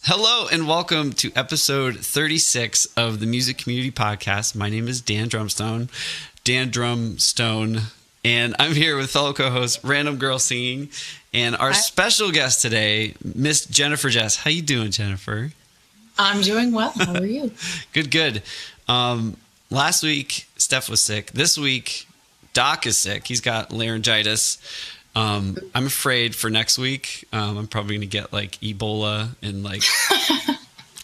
Hello and welcome to episode 36 of the Music Community Podcast. My name is Dan Drumstone, and I'm here with fellow co-host Random Girl Singing, and our special guest today, Miss JenniferJess. How you doing, Jennifer? I'm doing well. How are you? Good. Last week, Steph was sick. This week, Doc is sick. He's got laryngitis. I'm afraid for next week, I'm probably going to get like Ebola and like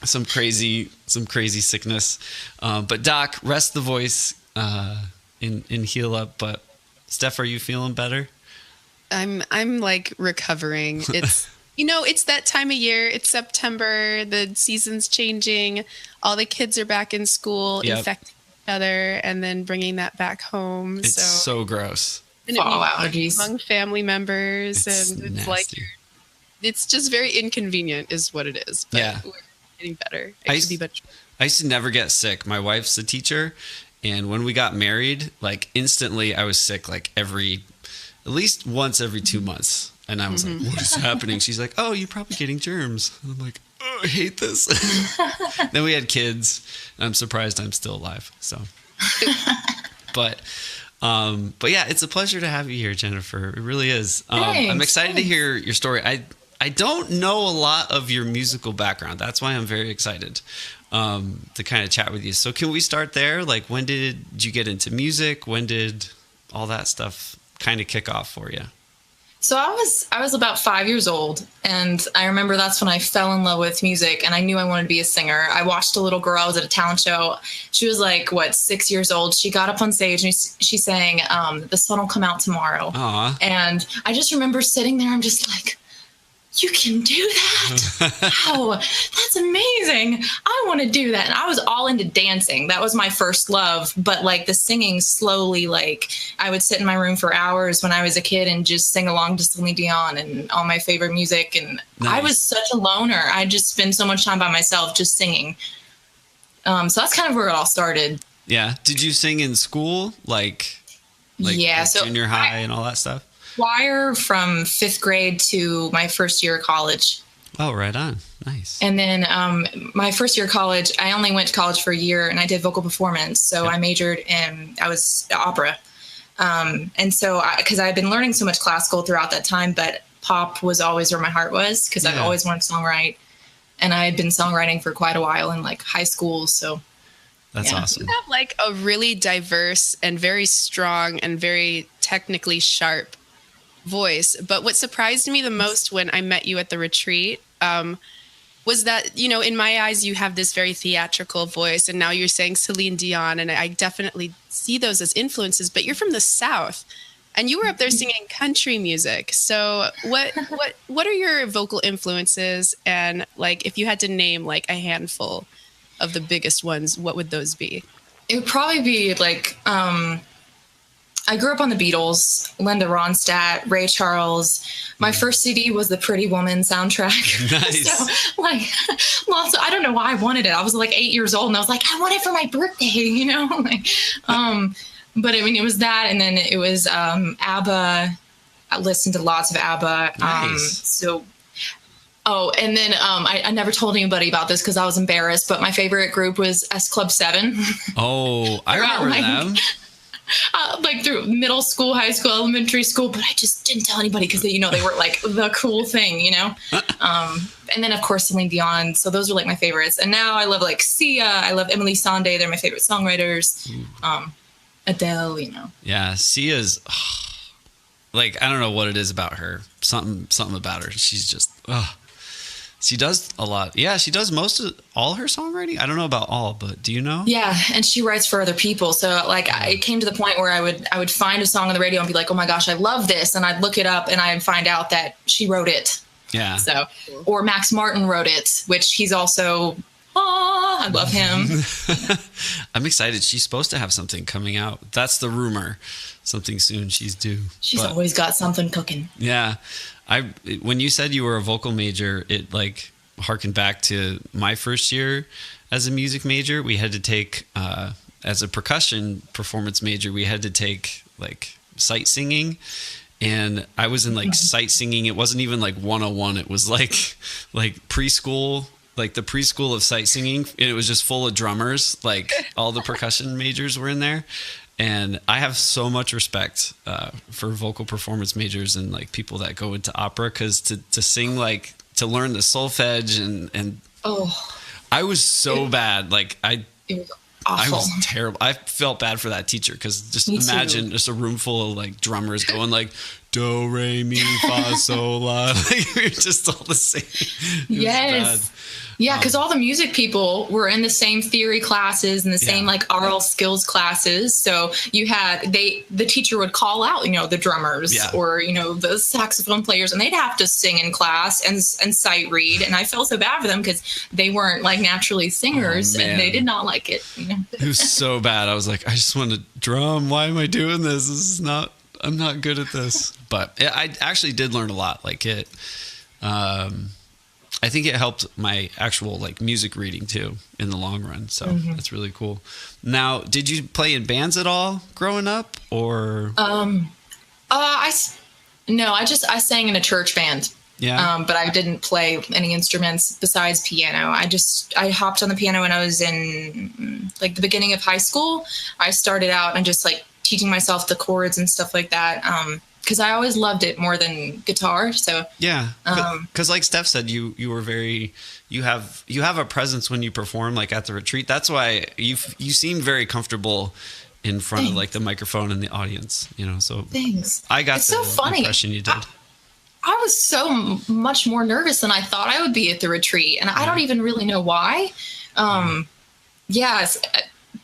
some crazy sickness. But Doc, rest the voice and heal up. But Steph, are you feeling better? I'm like recovering. It's it's that time of year. It's September. The season's changing. All the kids are back in school, infecting each other, and then bringing that back home. It's so gross. Fall allergies among family members, and it's nasty. like it's just very inconvenient, is what it is. But we're getting better. It could be better. I used to never get sick. My wife's a teacher, and when we got married, like instantly, I was sick like at least once every 2 months. And I was like, "What is happening?" She's like, "Oh, you're probably getting germs." And I'm like, "Oh, I hate this." Then we had kids, and I'm surprised I'm still alive. So, but yeah, it's a pleasure to have you here, Jennifer. It really is. I'm excited to hear your story. I don't know a lot of your musical background. That's why I'm very excited to kind of chat with you. So can we start there? Like, when did you get into music? When did all that stuff kind of kick off for you? So I was about 5 years old, and I remember that's when I fell in love with music, and I knew I wanted to be a singer. I watched a little girl. I was at a talent show. She was like, 6 years old. She got up on stage and she sang, "The Sun Will Come Out Tomorrow." Aww. And I just remember sitting there. I'm just like, you can do that? Wow, that's amazing. I want to do that. And I was all into dancing. That was my first love. But like the singing slowly, like I would sit in my room for hours when I was a kid and just sing along to Celine Dion and all my favorite music. And nice. I was such a loner. I just spend so much time by myself just singing. So that's kind of where it all started. Yeah. Did you sing in school? Like so junior high and all that stuff? Choir from 5th grade to my first year of college. Oh, right on. Nice. And then my first year of college, I only went to college for a year and I did vocal performance. So I majored in, I was opera. And so, because I had been learning so much classical throughout that time, but pop was always where my heart was because I've always wanted to songwrite. And I had been songwriting for quite a while in like high school. So that's awesome. You have like a really diverse and very strong and very technically sharp voice. But what surprised me the most when I met you at the retreat was that, in my eyes, you have this very theatrical voice, and now you're saying Celine Dion, and I definitely see those as influences, but you're from the South and you were up there singing country music. So what are your vocal influences? And like, if you had to name like a handful of the biggest ones, what would those be? It would probably be like, I grew up on the Beatles, Linda Ronstadt, Ray Charles. My first CD was the Pretty Woman soundtrack. Nice. So, like, lots of, I don't know why I wanted it. I was like 8 years old, and I was like, I want it for my birthday, But I mean, it was that, and then it was ABBA. I listened to lots of ABBA. Nice. And then I never told anybody about this because I was embarrassed, but my favorite group was S Club 7. Oh, I remember them. Like through middle school, high school, elementary school, but I just didn't tell anybody because they were like the cool thing, And then of course Celine Dion. So those were like my favorites. And now I love like Sia. I love Emily Sande. They're my favorite songwriters. Adele, Yeah, Sia's like, I don't know what it is about her. Something about her. She's just she does a lot. Yeah, she does all her songwriting. I don't know about all, but do you know? Yeah, and she writes for other people. So like it came to the point where I would find a song on the radio and be like, "Oh my gosh, I love this." And I'd look it up and I'd find out that she wrote it. Yeah. So or Max Martin wrote it, which he's also I love him. I'm excited. She's supposed to have something coming out. That's the rumor. Something soon she's due. She's always got something cooking. Yeah. When you said you were a vocal major, it like harkened back to my first year as a music major. We had to take, as a percussion performance major, we had to take like sight singing. And I was in like sight singing. It wasn't even like 101. It was like preschool, like the preschool of sight singing, and it was just full of drummers. Like all the percussion majors were in there. And I have so much respect for vocal performance majors and like people that go into opera, because to sing, like to learn the solfege and I was so bad. Like it was awful. I was terrible. I felt bad for that teacher, because just Me imagine too. just a room full of like drummers going like do re mi fa sol la. Like we were just all the same. It was Yes. bad. Yeah, because all the music people were in the same theory classes and the same like oral skills classes. So you had the teacher would call out, the drummers or the saxophone players, and they'd have to sing in class and sight read. And I felt so bad for them because they weren't like naturally singers, and they did not like it. It was so bad. I was like, I just want to drum. Why am I doing this? I'm not good at this. But I actually did learn a lot. Like it. I think it helped my actual like music reading too in the long run. So that's really cool. Now, did you play in bands at all growing up, or? I sang in a church band. Yeah. But I didn't play any instruments besides piano. I hopped on the piano when I was in like the beginning of high school. I started out and just like teaching myself the chords and stuff like that. Because I always loved it more than guitar. So yeah, because like Steph said, you were you have a presence when you perform, like at the retreat. That's why you seem very comfortable in front of like the microphone and the audience. So thanks. I got it's the so funny. impression you did. I was so much more nervous than I thought I would be at the retreat, and I don't even really know why.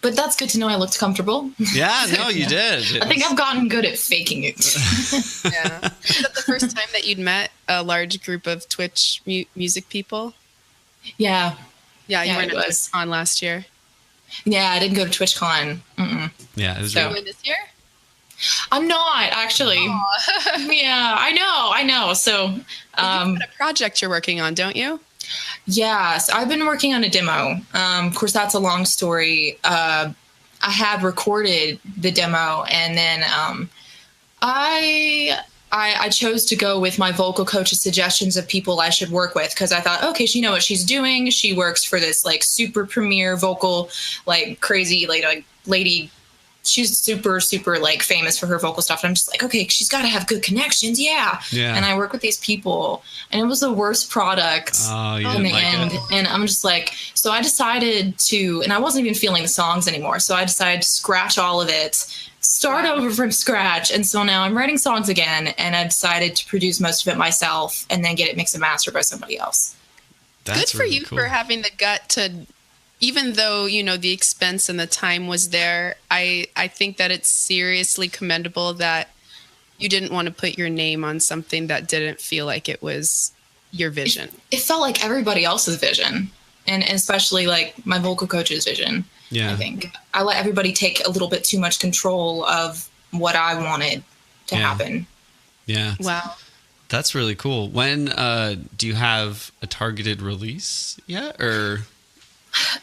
But that's good to know I looked comfortable. Yeah, no, you did. I think I've gotten good at faking it. Yeah. Was that the first time that you'd met a large group of Twitch music people? Yeah. Yeah, you went to was. TwitchCon last year. Yeah, I didn't go to TwitchCon. Yeah, it was So this year? I'm not, actually. Yeah, I know. So you've got a project you're working on, don't you? Yes, I've been working on a demo. Of course, that's a long story. I had recorded the demo, and then I chose to go with my vocal coach's suggestions of people I should work with, because I thought, okay, she knows what she's doing. She works for this like super premier vocal, like crazy like lady. She's super, super like famous for her vocal stuff. And I'm just like, okay, she's got to have good connections. Yeah. And I work with these people, and it was the worst product in the end. And I'm just like, so I decided to, and I wasn't even feeling the songs anymore. So I decided to scratch all of it, start over from scratch. And so now I'm writing songs again, and I decided to produce most of it myself and then get it mixed and mastered by somebody else. That's good for you for having the gut to, even though, the expense and the time was there, I think that it's seriously commendable that you didn't want to put your name on something that didn't feel like it was your vision. It felt like everybody else's vision, and especially like my vocal coach's vision. Yeah. I think I let everybody take a little bit too much control of what I wanted to happen. Yeah. Wow. That's really cool. When do you have a targeted release yet, or?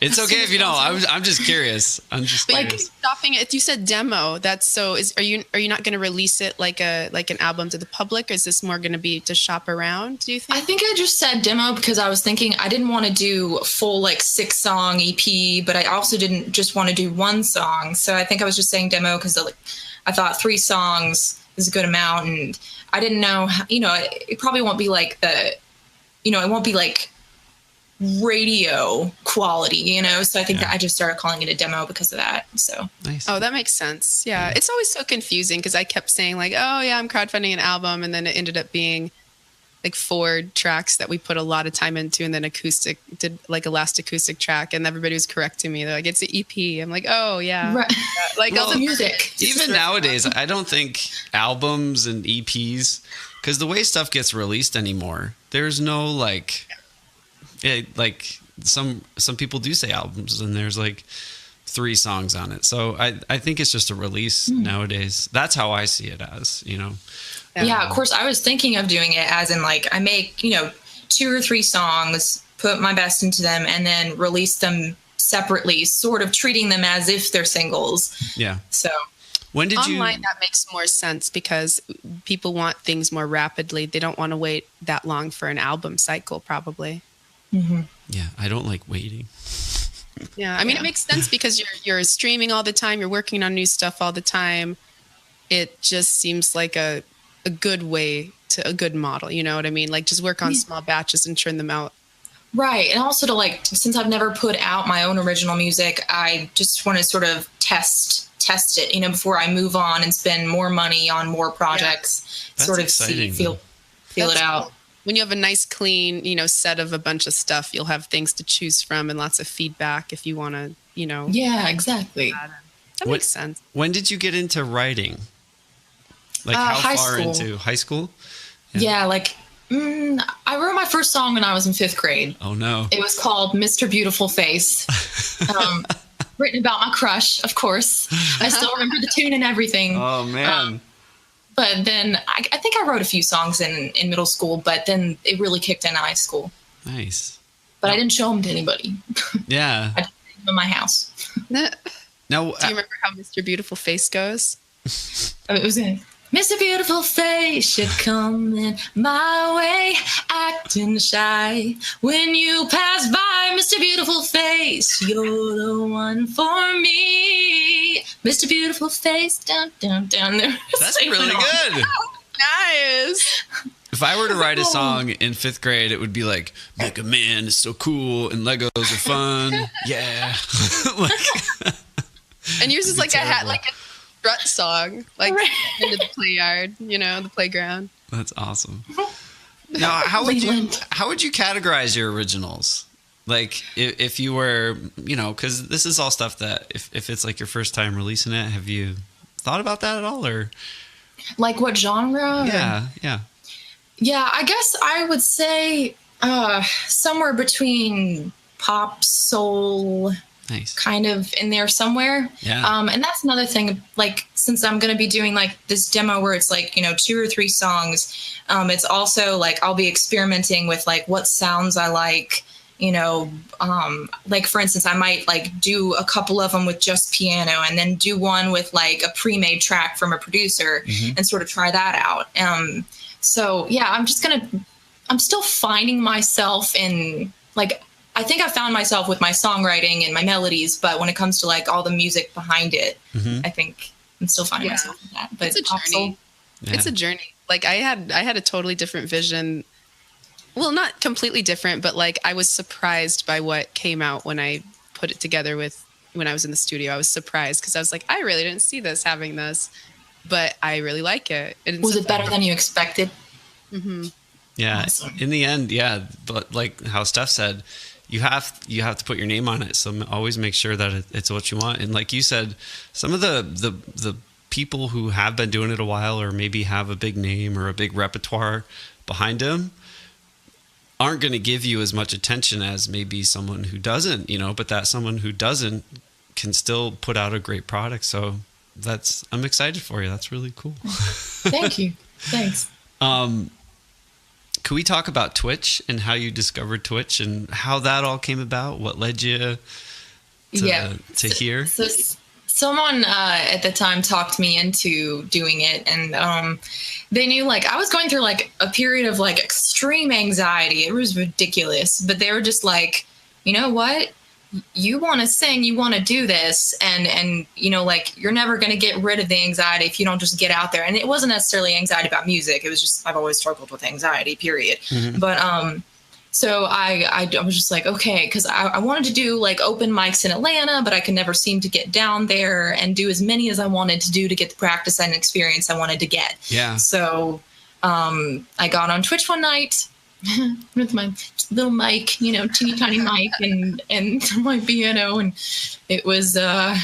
It's okay if you don't. I'm just curious. I'm just curious. Stopping it. You said demo. That's so. Are you not going to release it like an album to the public? Or is this more going to be to shop around? Do you think? I think I just said demo because I was thinking I didn't want to do a full like 6-song EP, but I also didn't just want to do one song. So I think I was just saying demo because I thought 3 songs is a good amount, and I didn't know. It probably won't be like it won't be like radio quality, so I think that I just started calling it a demo because of that. So nice. Oh, that makes sense. Yeah. It's always so confusing because I kept saying like, oh yeah, I'm crowdfunding an album, and then it ended up being like 4 tracks that we put a lot of time into, and then did like a last acoustic track, and everybody was correcting me. They're like, it's an EP. I'm like, oh yeah. Right. Like all the music. Even nowadays, I don't think albums and EPs, because the way stuff gets released anymore, there's no like some people do say albums, and there's like 3 songs on it. So I think it's just a release nowadays. That's how I see it as, Yeah, of course. I was thinking of doing it as in like I make, 2 or 3 songs, put my best into them, and then release them separately, sort of treating them as if they're singles. Yeah. So when did online, that makes more sense because people want things more rapidly. They don't want to wait that long for an album cycle, probably. Yeah, I don't like waiting. Yeah, I mean, it makes sense because you're streaming all the time, you're working on new stuff all the time. It just seems like a good way to a good model. You know what I mean? Like just work on small batches and churn them out. Right. And also to like, since I've never put out my own original music, I just want to sort of test it, before I move on and spend more money on more projects, sort of exciting, feel it out. Cool. When you have a nice, clean, set of a bunch of stuff, you'll have things to choose from and lots of feedback if you want to, Yeah, exactly. That makes sense. When did you get into writing? Like how high far school. into high school? Yeah, like I wrote my first song when I was in 5th grade. Oh no. It was called Mr. Beautiful Face. Written about my crush, of course. I still remember the tune and everything. Oh man. But then I think I wrote a few songs in middle school, but then it really kicked in high school. Nice. But I didn't show them to anybody. Yeah. I just did them in my house. Now, do you remember how Mr. Beautiful Face goes? It was Mr. Beautiful Face should come in my way, acting shy. When you pass by, Mr. Beautiful Face, you're the one for me. Mr. Beautiful Face, down, down, down. That's really good. Nice. If I were to write a song in 5th grade, it would be like, Mega Man is so cool and Legos are fun. Yeah. And yours is like a strut song, like into the play yard, the playground. That's awesome. Now, how would you categorize your originals? Like if you were, because this is all stuff that if it's like your first time releasing it, have you thought about that at all, or like what genre? Yeah. Yeah, I guess I would say somewhere between pop, soul, nice, kind of in there somewhere. Yeah. And that's another thing, like, since I'm going to be doing like this demo where it's like, 2 or 3 songs, it's also like I'll be experimenting with like what sounds I like, like for instance, I might like do a couple of them with just piano and then do one with like a pre-made track from a producer and sort of try that out. So yeah, I'm still finding myself in like, I think I found myself with my songwriting and my melodies, but when it comes to like all the music behind it, I think I'm still finding myself in that. But it's a journey. It's a journey. Like I had a totally different vision. Well, not completely different, but like I was surprised by what came out when I put it together when I was in the studio. I was surprised because I was like, I really didn't see this having this, but I really like it. Was it better than you expected? Mm-hmm. Yeah. Awesome. In the end, yeah. But like how Steph said, you have to put your name on it. So always make sure that it's what you want. And like you said, some of the people who have been doing it a while or maybe have a big name or a big repertoire behind them aren't going to give you as much attention as maybe someone who doesn't, but that someone who doesn't can still put out a great product. So I'm excited for you. That's really cool. Thank you. Thanks. Can we talk about Twitch and how you discovered Twitch and how that all came about? What led you to here? So someone at the time talked me into doing it, and they knew like I was going through like a period of like extreme anxiety. It was ridiculous, but they were just like, you know what? You want to sing, you want to do this, and like you're never going to get rid of the anxiety if you don't just get out there. And it wasn't necessarily anxiety about music. It was just I've always struggled with anxiety, period. But so I was just like, okay, because I wanted to do like open mics in Atlanta, but I could never seem to get down there and do as many as I wanted to do to get the practice and experience I wanted to get. Yeah. So I got on Twitch one night with my little mic, teeny tiny mic and my piano. And it was, I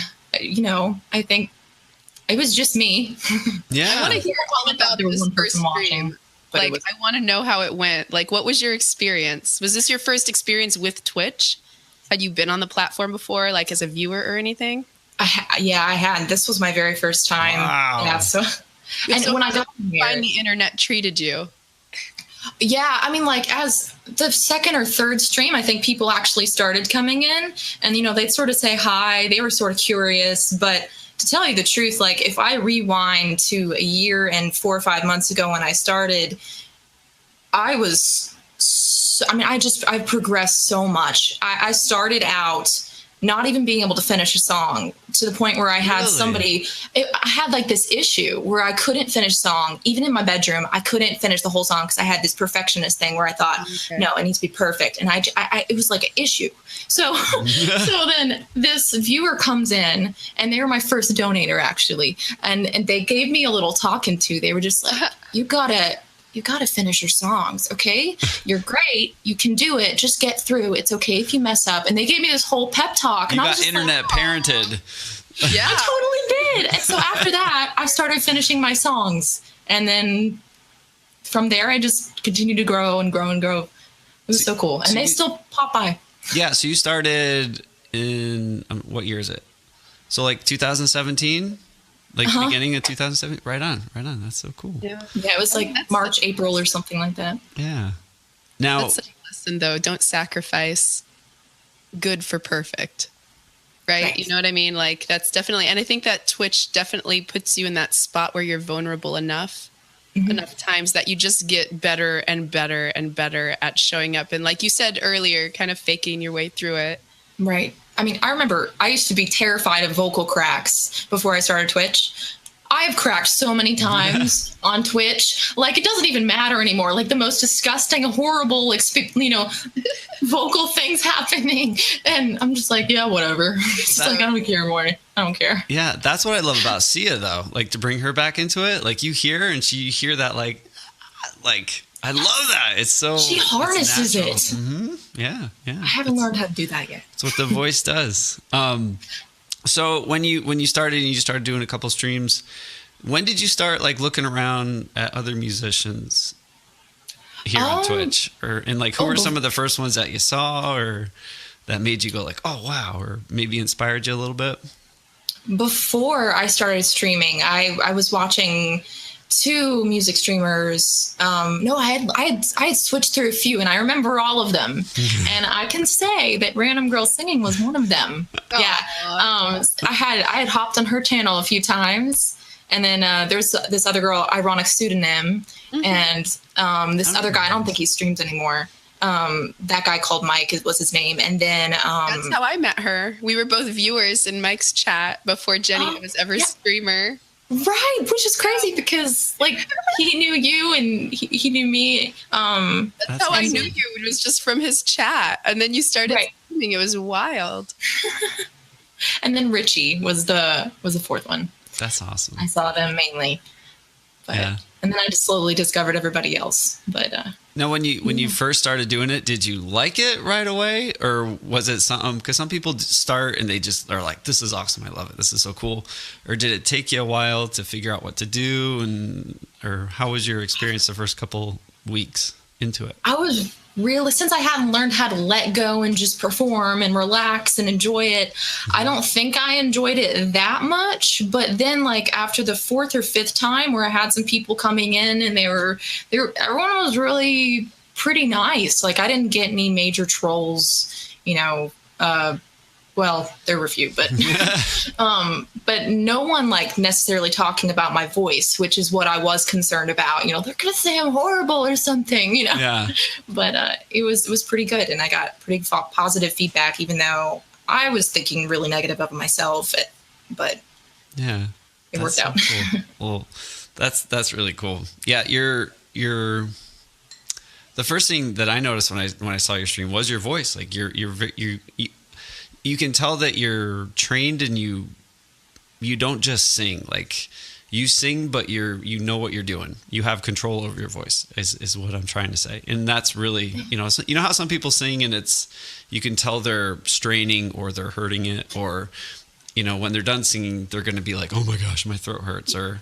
think it was just me. Yeah. I want to hear all about this first stream. Like, I want to know how it went. Like, what was your experience? Was this your first experience with Twitch? Had you been on the platform before, like as a viewer or anything? I had. This was my very first time. Wow. Yeah. So when I got here, find the internet treated you. Yeah, I mean, like as the second or third stream, I think people actually started coming in, and they'd sort of say hi. They were sort of curious, but to tell you the truth, like if I rewind to a year and 4 or 5 months ago when I started, I was so, I mean, I've progressed so much. I started out not even being able to finish a song, to the point where I had I had like this issue where I couldn't finish a song, even in my bedroom. I couldn't finish the whole song because I had this perfectionist thing where I thought, no, it needs to be perfect. And it was like an issue. So, so then this viewer comes in, and they were my first donator, actually. And they gave me a little talking to. They were just like, you gotta finish your songs, okay? You're great. You can do it. Just get through. It's okay if you mess up. And they gave me this whole pep talk. You and I got was just internet parented. Yeah. I totally did. And so after that, I started finishing my songs. And then from there, I just continued to grow and grow and grow. It was so cool. And they still pop by. Yeah. So you started in, what year is it? So like 2017? Like beginning of 2007? Right on. That's so cool. Yeah, it was like March, April or something like that. Yeah. Now, that's a lesson, though. Don't sacrifice good for perfect. Right? You know what I mean? Like, that's definitely, and I think that Twitch definitely puts you in that spot where you're vulnerable enough times that you just get better and better and better at showing up. And like you said earlier, kind of faking your way through it. Right. I mean, I remember I used to be terrified of vocal cracks before I started Twitch. I've cracked so many times on Twitch. Like, it doesn't even matter anymore. Like, the most disgusting, horrible, vocal things happening. And I'm just like, yeah, whatever. It's like, I don't care more. I don't care. Yeah, that's what I love about Sia, though. Like, to bring her back into it. Like, you hear her and you hear that, like, I love that. It's so. She harnesses it. Mm-hmm. Yeah. I haven't learned how to do that yet. That's what the voice does. So when you started and you started doing a couple streams, when did you start like looking around at other musicians here on Twitch, and like who were some of the first ones that you saw or that made you go like, oh wow, or maybe inspired you a little bit? Before I started streaming, I was watching 2 music streamers. No, I had switched through a few, and I remember all of them. And I can say that Random Girl Singing was one of them. Yeah. I had hopped on her channel a few times, and then there's this other girl, Ironic Pseudonym, and this other guy. I don't think he streams anymore. That guy called Mike was his name, and then that's how I met her. We were both viewers in Mike's chat before Jenny was ever a streamer. Right, which is crazy because like he knew you and he knew me. That's how I knew you. It was just from his chat, and then you started streaming. It was wild. And then Richie was the 4th one. That's awesome. I saw them mainly, but and then I just slowly discovered everybody else. But now, when you first started doing it, did you like it right away, or was it something? Because some people start and they just are like, "This is awesome, I love it, this is so cool," or did it take you a while to figure out what to do, or how was your experience the first couple weeks into it? I was really, since I hadn't learned how to let go and just perform and relax and enjoy it, I don't think I enjoyed it that much. But then like after the 4th or 5th time where I had some people coming in and everyone was really pretty nice. Like I didn't get any major trolls, well, there were a few, but but no one like necessarily talking about my voice, which is what I was concerned about. They're gonna say I'm horrible or something, Yeah. But it was pretty good, and I got pretty positive feedback, even though I was thinking really negative of myself. But yeah, it worked out. Cool. Well, that's really cool. Yeah, you're the first thing that I noticed when I saw your stream was your voice. Like you can tell that you're trained and you don't just sing. Like you sing, but you know what you're doing. You have control over your voice is what I'm trying to say. And that's really, you know how some people sing and you can tell they're straining or they're hurting it, or, when they're done singing, they're going to be like, oh my gosh, my throat hurts, or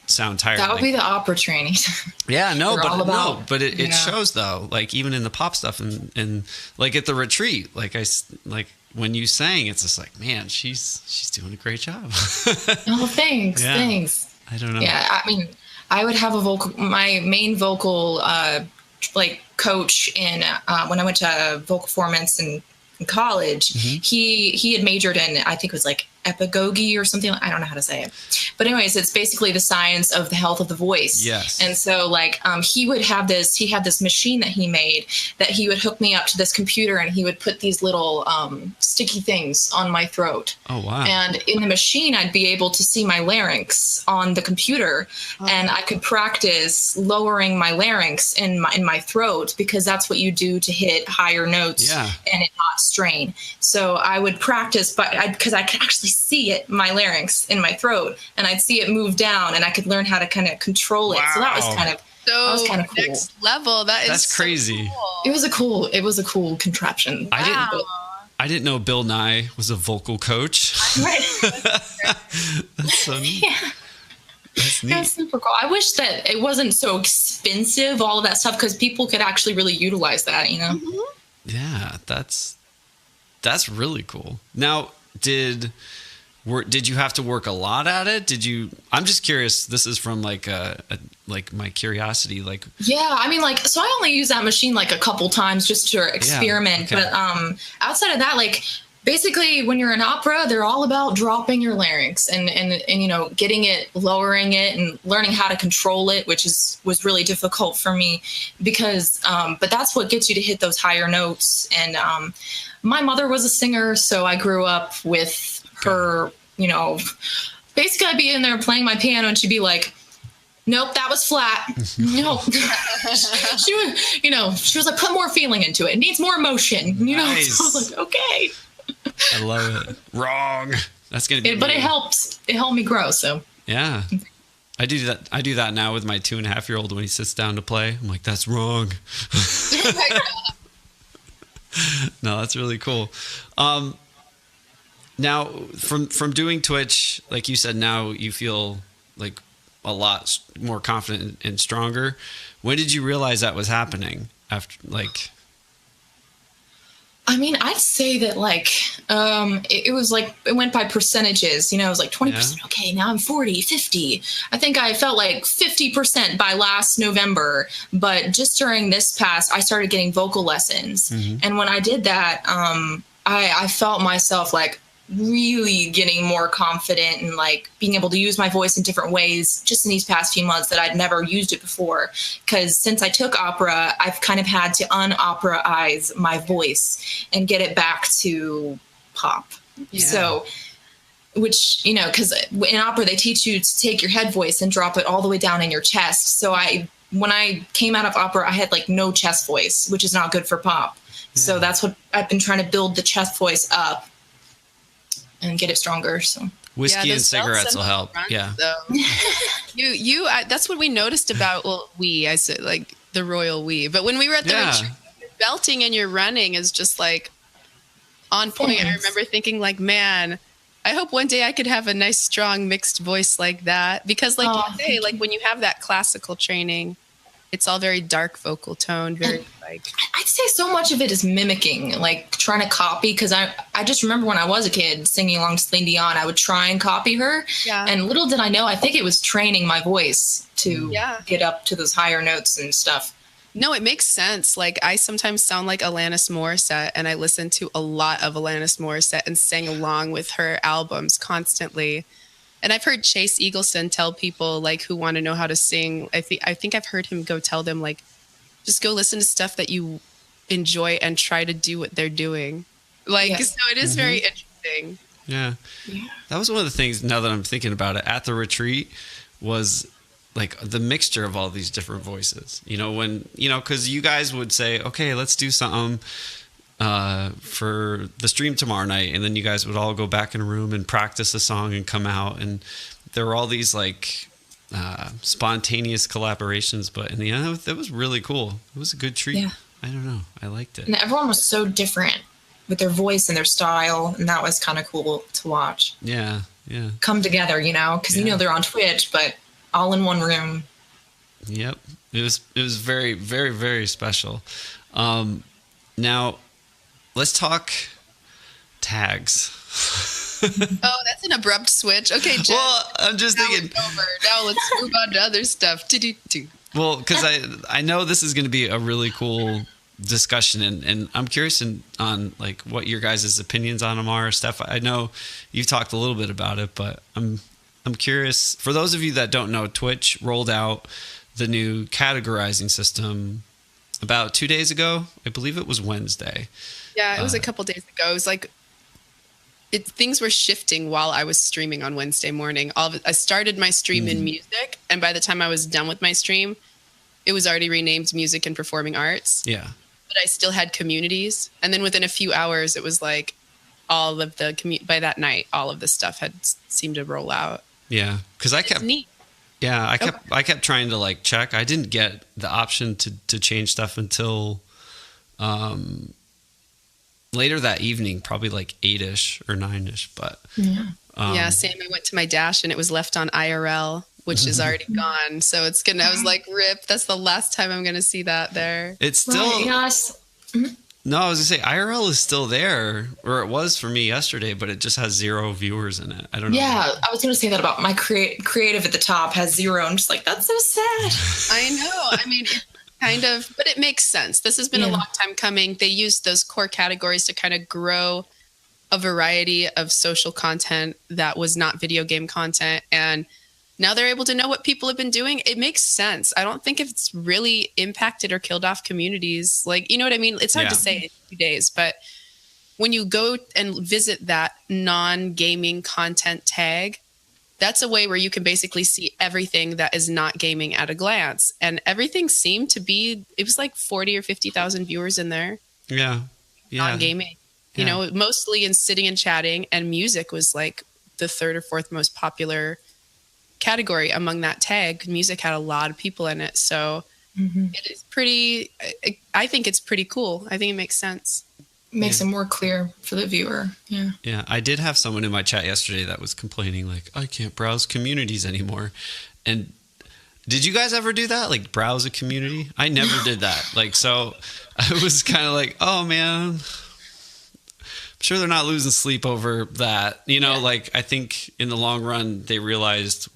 sound tired. That would be the opera training. Yeah, but it shows though, like even in the pop stuff and like at the retreat, like when you sang, it's just like, man, she's doing a great job. Oh, thanks. Yeah. Thanks. I don't know. Yeah, I mean, I would have my main vocal coach in when I went to vocal performance and college, he had majored in, I think it was like epigogy or something. I don't know how to say it, but anyways, it's basically the science of the health of the voice. Yes. And so like he had this machine that he made that he would hook me up to this computer, and he would put these little sticky things on my throat. Oh wow. And in the machine I'd be able to see my larynx on the computer, and I could practice lowering my larynx in my throat, because that's what you do to hit higher notes and it not strain. So I would practice, but because I could actually see it, my larynx in my throat, and I'd see it move down, and I could learn how to kind of control it. Wow. So that was kind of cool. Next level. That's So crazy. cool. It was a cool contraption. I didn't know Bill Nye was a vocal coach. Right. That's so neat. Yeah. That's neat. That's super cool. I wish that it wasn't so expensive, all of that stuff, because people could actually really utilize that, you know? Yeah, that's really cool. Now, did you have to work a lot at it? I'm just curious. This is from like my curiosity. Like, yeah, I mean, like, so I only use that machine like a couple times just to experiment. Yeah, okay. But outside of that, like, basically when you're in opera, they're all about dropping your larynx and you know, getting it, lowering it, and learning how to control it, which was really difficult for me, because but that's what gets you to hit those higher notes. And my mother was a singer, so I grew up with her, you know, basically I'd be in there playing my piano, and she'd be like, nope, that was flat. No. She was like, put more feeling into it. It needs more emotion. You know, Nice. So I was like, okay. I love it. Wrong. That's gonna be. But it helped. It helped me grow. So yeah, I do that. I do that now with my 2.5-year-old when he sits down to play. I'm like, that's wrong. No, that's really cool. Now, from doing Twitch, like you said, now you feel like a lot more confident and stronger. When did you realize that was happening? After, like, I mean, I'd say that like it was like it went by percentages. You know, it was like 20%. Yeah. Okay, now I'm 40, 50. I think I felt like 50% by last November. But just during this past, I started getting vocal lessons, and when I did that, I felt myself like really getting more confident and like being able to use my voice in different ways just in these past few months that I'd never used it before. Because since I took opera, I've kind of had to un-operaize my voice and get it back to pop. Yeah. So, which, you know, because in opera, they teach you to take your head voice and drop it all the way down in your chest. So when I came out of opera, I had like no chest voice, which is not good for pop. Yeah. So that's what I've been trying to build the chest voice up and get it stronger. So whiskey and cigarettes will help. Front, yeah. So. you that's what we noticed about, well, I said like the royal we, but when we were at the retreat, your belting and your running is just like on point. Thanks. I remember thinking like, man, I hope one day I could have a nice, strong, mixed voice like that. Because like you say, like when you have that classical training, it's all very dark vocal tone, very like. I'd say so much of it is mimicking, like trying to copy. Because I just remember when I was a kid singing along to Celine Dion, I would try and copy her. Yeah. And little did I know, I think it was training my voice to get up to those higher notes and stuff. No, it makes sense. Like I sometimes sound like Alanis Morissette, and I listened to a lot of Alanis Morissette and sang along with her albums constantly. And I've heard Chase Eagleson tell people like who want to know how to sing. I think I've heard him go tell them like, just go listen to stuff that you enjoy and try to do what they're doing. Like, so it is very interesting. Yeah. That was one of the things, now that I'm thinking about it, at the retreat was like the mixture of all these different voices, you know, when, you know, cause you guys would say, okay, let's do something for the stream tomorrow night, and then you guys would all go back in a room and practice a song and come out, and there were all these like spontaneous collaborations, but in the end it was really cool. It was a good treat. I don't know, I liked it, and everyone was so different with their voice and their style, and that was kind of cool to watch come together, you know, because you know they're on Twitch but all in one room. It was very, very, very special. Now let's talk tags. Oh, that's an abrupt switch. Okay, Jen. Well, I'm just thinking. Over. Now let's move on to other stuff. Well, because I know this is going to be a really cool discussion, and I'm curious on like what your guys' opinions on them are. Steph, I know you've talked a little bit about it, but I'm curious. For those of you that don't know, Twitch rolled out the new categorizing system about 2 days ago. I believe it was Wednesday. Yeah, it was a couple days ago. It was like things were shifting while I was streaming on Wednesday morning. I started my stream in music, and by the time I was done with my stream, it was already renamed Music and Performing Arts. Yeah. But I still had communities. And then within a few hours, it was like all of the by that night, all of the stuff had seemed to roll out. Yeah. Because I kept... neat. Yeah, I kept trying to like check. I didn't get the option to change stuff until later that evening, probably like 8ish or 9ish. But yeah, same. I went to my Dash and it was left on IRL, which is already gone. So it's gonna. I was like, rip. That's the last time I'm gonna see that there. It's still. Right, yes. No, I was gonna say IRL is still there, or it was for me yesterday, but it just has 0 viewers in it. I don't know. Yeah, I was gonna say that about my creative at the top has 0. I'm just like, that's so sad. I know. I mean, it kind of, but it makes sense. This has been a long time coming. They used those core categories to kind of grow a variety of social content that was not video game content, and now they're able to know what people have been doing. It makes sense. I don't think it's really impacted or killed off communities. Like, you know what I mean? It's hard to say in 2 days, but when you go and visit that non-gaming content tag, that's a way where you can basically see everything that is not gaming at a glance. And everything seemed to be, it was like 40 or 50,000 viewers in there. Yeah. Non-gaming. You know, mostly in sitting and chatting, and music was like the 3rd or 4th most popular category among that tag. Music had a lot of people in it, so it is pretty. I think it's pretty cool. I think it makes sense. Makes it more clear for the viewer. Yeah. I did have someone in my chat yesterday that was complaining like, I can't browse communities anymore. And did you guys ever do that? Like browse a community? I never did that. Like, so I was kind of like, oh man, sure they're not losing sleep over that, you know. Like I think in the long run they realized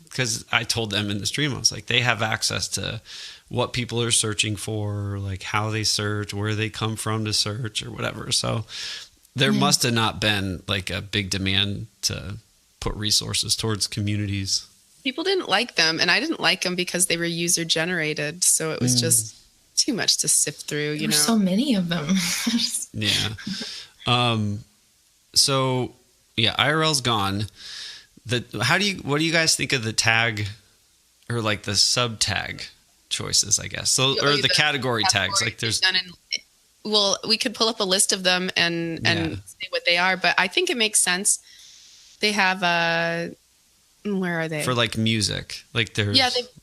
because I told them in the stream, I was like, they have access to what people are searching for, like how they search, where they come from to search or whatever. So there must have not been like a big demand to put resources towards communities. People didn't like them, and I didn't like them because they were user generated, so it was just too much to sift through, you know. There's so many of them. Yeah. So yeah, IRL's gone. What do you guys think of the tag or like the sub tag choices, I guess? So, or the category tags, like there's, well, we could pull up a list of them and say what they are, but I think it makes sense. They have where are they? For like music, like there's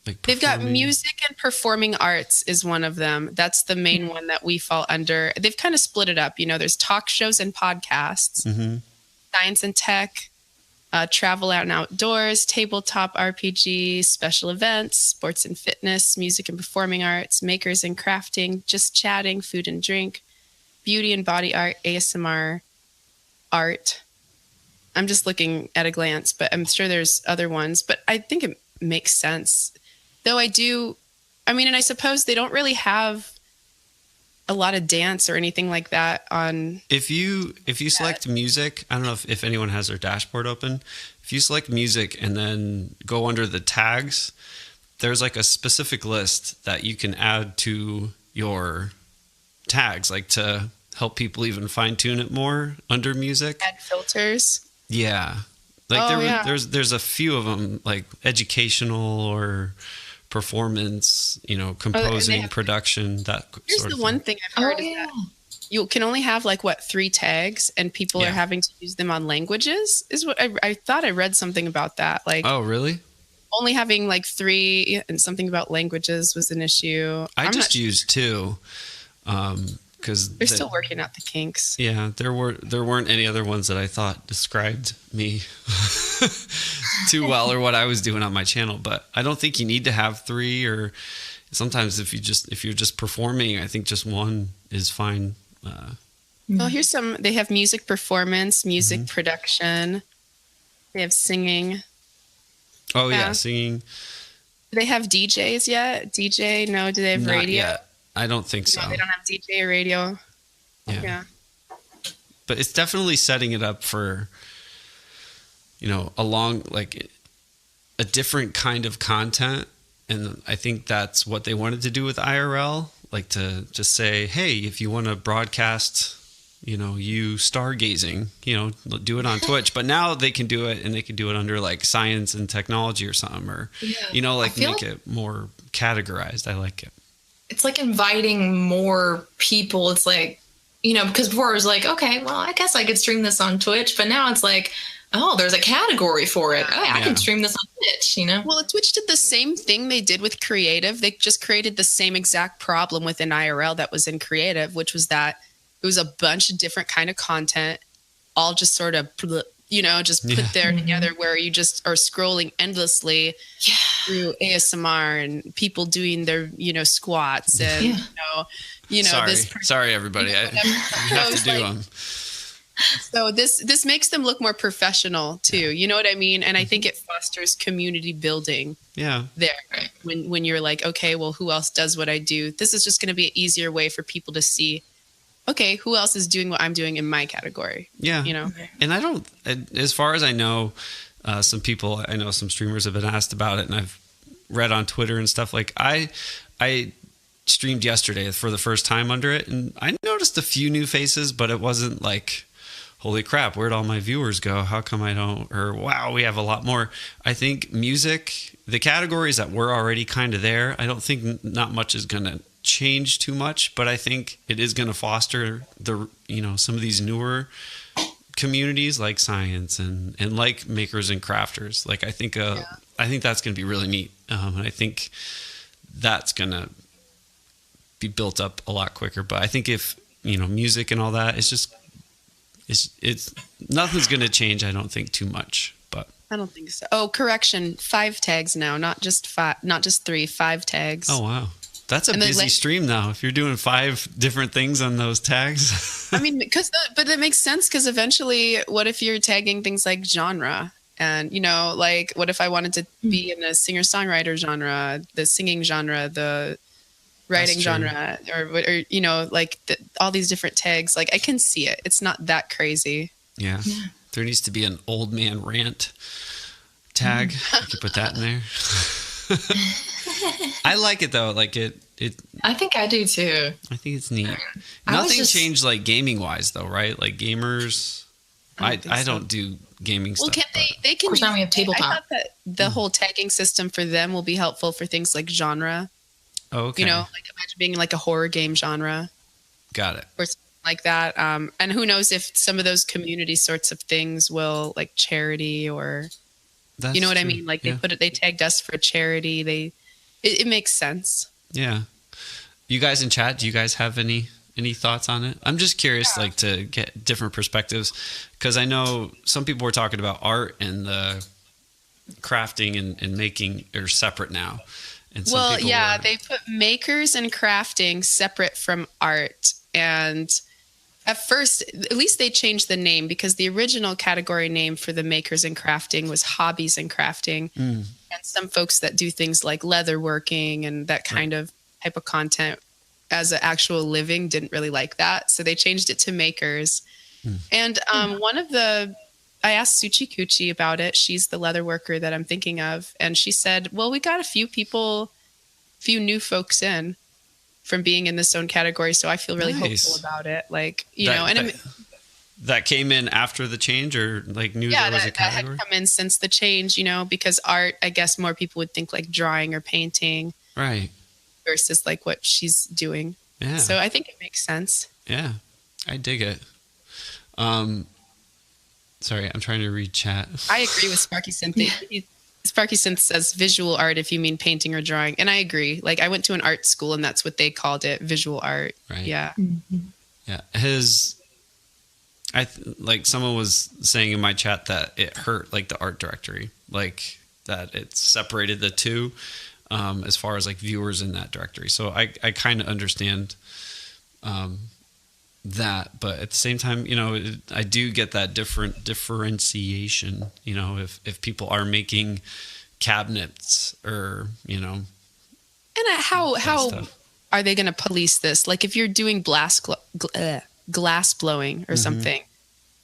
they've got music and performing arts is one of them. That's the main one that we fall under. They've kind of split it up. You know, there's talk shows and podcasts, science and tech, travel out and outdoors, tabletop RPG, special events, sports and fitness, music and performing arts, makers and crafting, just chatting, food and drink, beauty and body art, ASMR, art. I'm just looking at a glance, but I'm sure there's other ones. But I think it makes sense. Though and I suppose they don't really have a lot of dance or anything like that on. If you select music, I don't know if anyone has their dashboard open. If you select music and then go under the tags, there's like a specific list that you can add to your tags, like to help people even fine tune it more under music. Add filters. Yeah. Like there's a few of them, like educational or performance, you know, composing, production, that here's sort of the one thing I've heard is that you can only have 3 tags, and people are having to use them on languages is what I thought. I read something about that. Like, oh really? Only having 3 and something about languages was an issue. I just used 2. Because they're still working out the kinks. Yeah, there weren't any other ones that I thought described me too well or what I was doing on my channel. But I don't think you need to have 3, or sometimes if you're just performing, I think just 1 is fine. Well, here's some. They have music performance, music production. They have singing. Oh yeah, singing. Do they have DJs yet? DJ? No. Do they have radio? Yet. I don't think so. No, they don't have DJ or radio. Yeah. But it's definitely setting it up for, a different kind of content. And I think that's what they wanted to do with IRL, like to just say, hey, if you want to broadcast, you stargazing, do it on Twitch. But now they can do it, and they can do it under like science and technology or something, or, make it more categorized. I like it. It's like inviting more people. It's like, because before it was like, okay, well, I guess I could stream this on Twitch. But now it's like, oh, there's a category for it. Oh, I can stream this on Twitch, Well, Twitch did the same thing they did with creative. They just created the same exact problem within IRL that was in creative, which was that it was a bunch of different kind of content, all just sort of, just put there together, where you just are scrolling endlessly through ASMR and people doing their, squats and, sorry, everybody. You have to do them. So this makes them look more professional too. You know what I mean? And I think it fosters community building. Yeah. There, when you're like, okay, well, who else does what I do? This is just going to be an easier way for people to see, okay, who else is doing what I'm doing in my category? Yeah. And I don't, as far as I know, some streamers have been asked about it, and I've read on Twitter and stuff. Like I streamed yesterday for the first time under it, and I noticed a few new faces, but it wasn't like, holy crap, where'd all my viewers go? How come I don't? Or wow, we have a lot more. I think music, the categories that were already kind of there, I don't think not much is going to change too much, but I think it is going to foster the, some of these newer communities like science and like makers and crafters. Like I think that's going to be really neat. And I think that's going to be built up a lot quicker. But I think if, music and all that, it's nothing's going to change. I don't think too much, but I don't think so. Oh, correction. 5 tags now, not just 3, 5 tags. Oh, wow. That's a busy stream now. If you're doing 5 different things on those tags. I mean, but it makes sense, because eventually, what if you're tagging things like genre? And, what if I wanted to be in a singer-songwriter genre, the singing genre, the writing genre, or all these different tags. Like, I can see it. It's not that crazy. Yeah. There needs to be an old man rant tag. You could put that in there. I like it though. Like it. I think I do too. I think it's neat. Nothing changed like gaming wise though, right? Like gamers. I don't do gaming stuff. Well, they can. Of course, now we have tabletop. I thought that the whole tagging system for them will be helpful for things like genre. Oh, okay. Like imagine being like a horror game genre. Got it. Or something like that. And who knows if some of those community sorts of things will, like charity or, That's you know what true. I mean? Like they tagged us for charity. It makes sense. Yeah. You guys in chat, do you guys have any thoughts on it? I'm just curious, like to get different perspectives, because I know some people were talking about art and the crafting and making are separate now. And some people they put makers and crafting separate from art. And at first, at least they changed the name, because the original category name for the makers and crafting was hobbies and crafting. And some folks that do things like leatherworking and that kind of type of content as an actual living didn't really like that. So they changed it to makers. And I asked Suchi Kuchi about it. She's the leather worker that I'm thinking of. And she said, well, we got a few new folks in from being in this own category. So I feel really hopeful about it. Like, that came in after the change, or like knew there was a category? That had come in since the change, because art, I guess more people would think like drawing or painting. Right. Versus like what she's doing. Yeah. So I think it makes sense. Yeah. I dig it. Sorry, I'm trying to read chat. I agree with Sparky Synth. Sparky Synth says visual art if you mean painting or drawing. And I agree. Like I went to an art school and that's what they called it, visual art. Right. Yeah. Yeah. Like someone was saying in my chat that it hurt like the art directory, like that it separated the two as far as like viewers in that directory. So I kind of understand that, but at the same time, I do get that differentiation, if people are making cabinets or, And how are they going to police this? Like if you're doing glass blowing or something,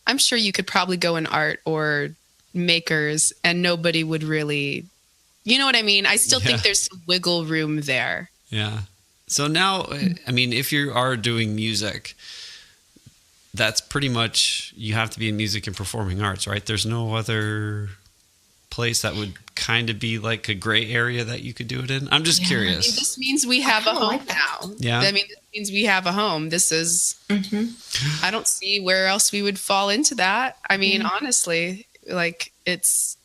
I'm sure you could probably go in art or makers and nobody would really, you know what I mean? I still think there's some wiggle room there. Yeah. So now, I mean, if you are doing music, that's pretty much, you have to be in music and performing arts, right? There's no other place that would kind of be like a gray area that you could do it in. I'm just curious. I mean, this means we have a home now. Yeah. I mean, this means we have a home. This is, I don't see where else we would fall into that. I mean, honestly, like this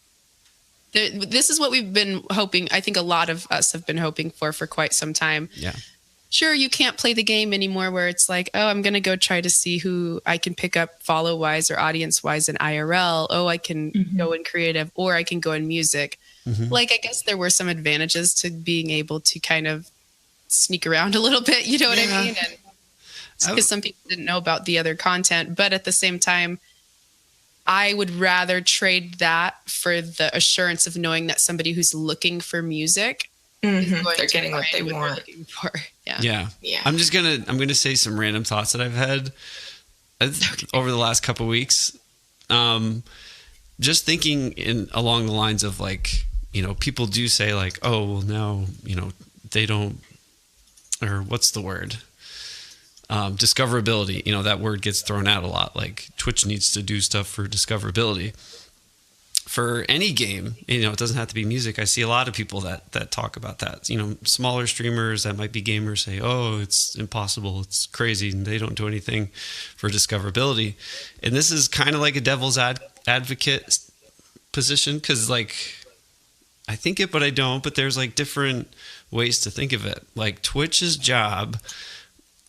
is what we've been hoping. I think a lot of us have been hoping for quite some time. Yeah. Sure, you can't play the game anymore where it's like, oh, I'm going to go try to see who I can pick up follow-wise or audience-wise in IRL. Oh, I can go in creative, or I can go in music. Like, I guess there were some advantages to being able to kind of sneak around a little bit, you know what I mean? And because some people didn't know about the other content. But at the same time, I would rather trade that for the assurance of knowing that somebody who's looking for music is going They're to getting what they find want. they're looking for. Yeah. I'm gonna say some random thoughts that I've had over the last couple of weeks. Just thinking along the lines of like, you know, people do say like, oh, well now, you know, they don't, or what's the word? Discoverability, you know, that word gets thrown out a lot. Like Twitch needs to do stuff for discoverability. For any game, you know, it doesn't have to be music. I see a lot of people that talk about that. You know, smaller streamers that might be gamers say, oh, it's impossible, it's crazy, and they don't do anything for discoverability. And this is kind of like a devil's advocate position, because like I think it, but I don't. But there's like different ways to think of it. Like Twitch's job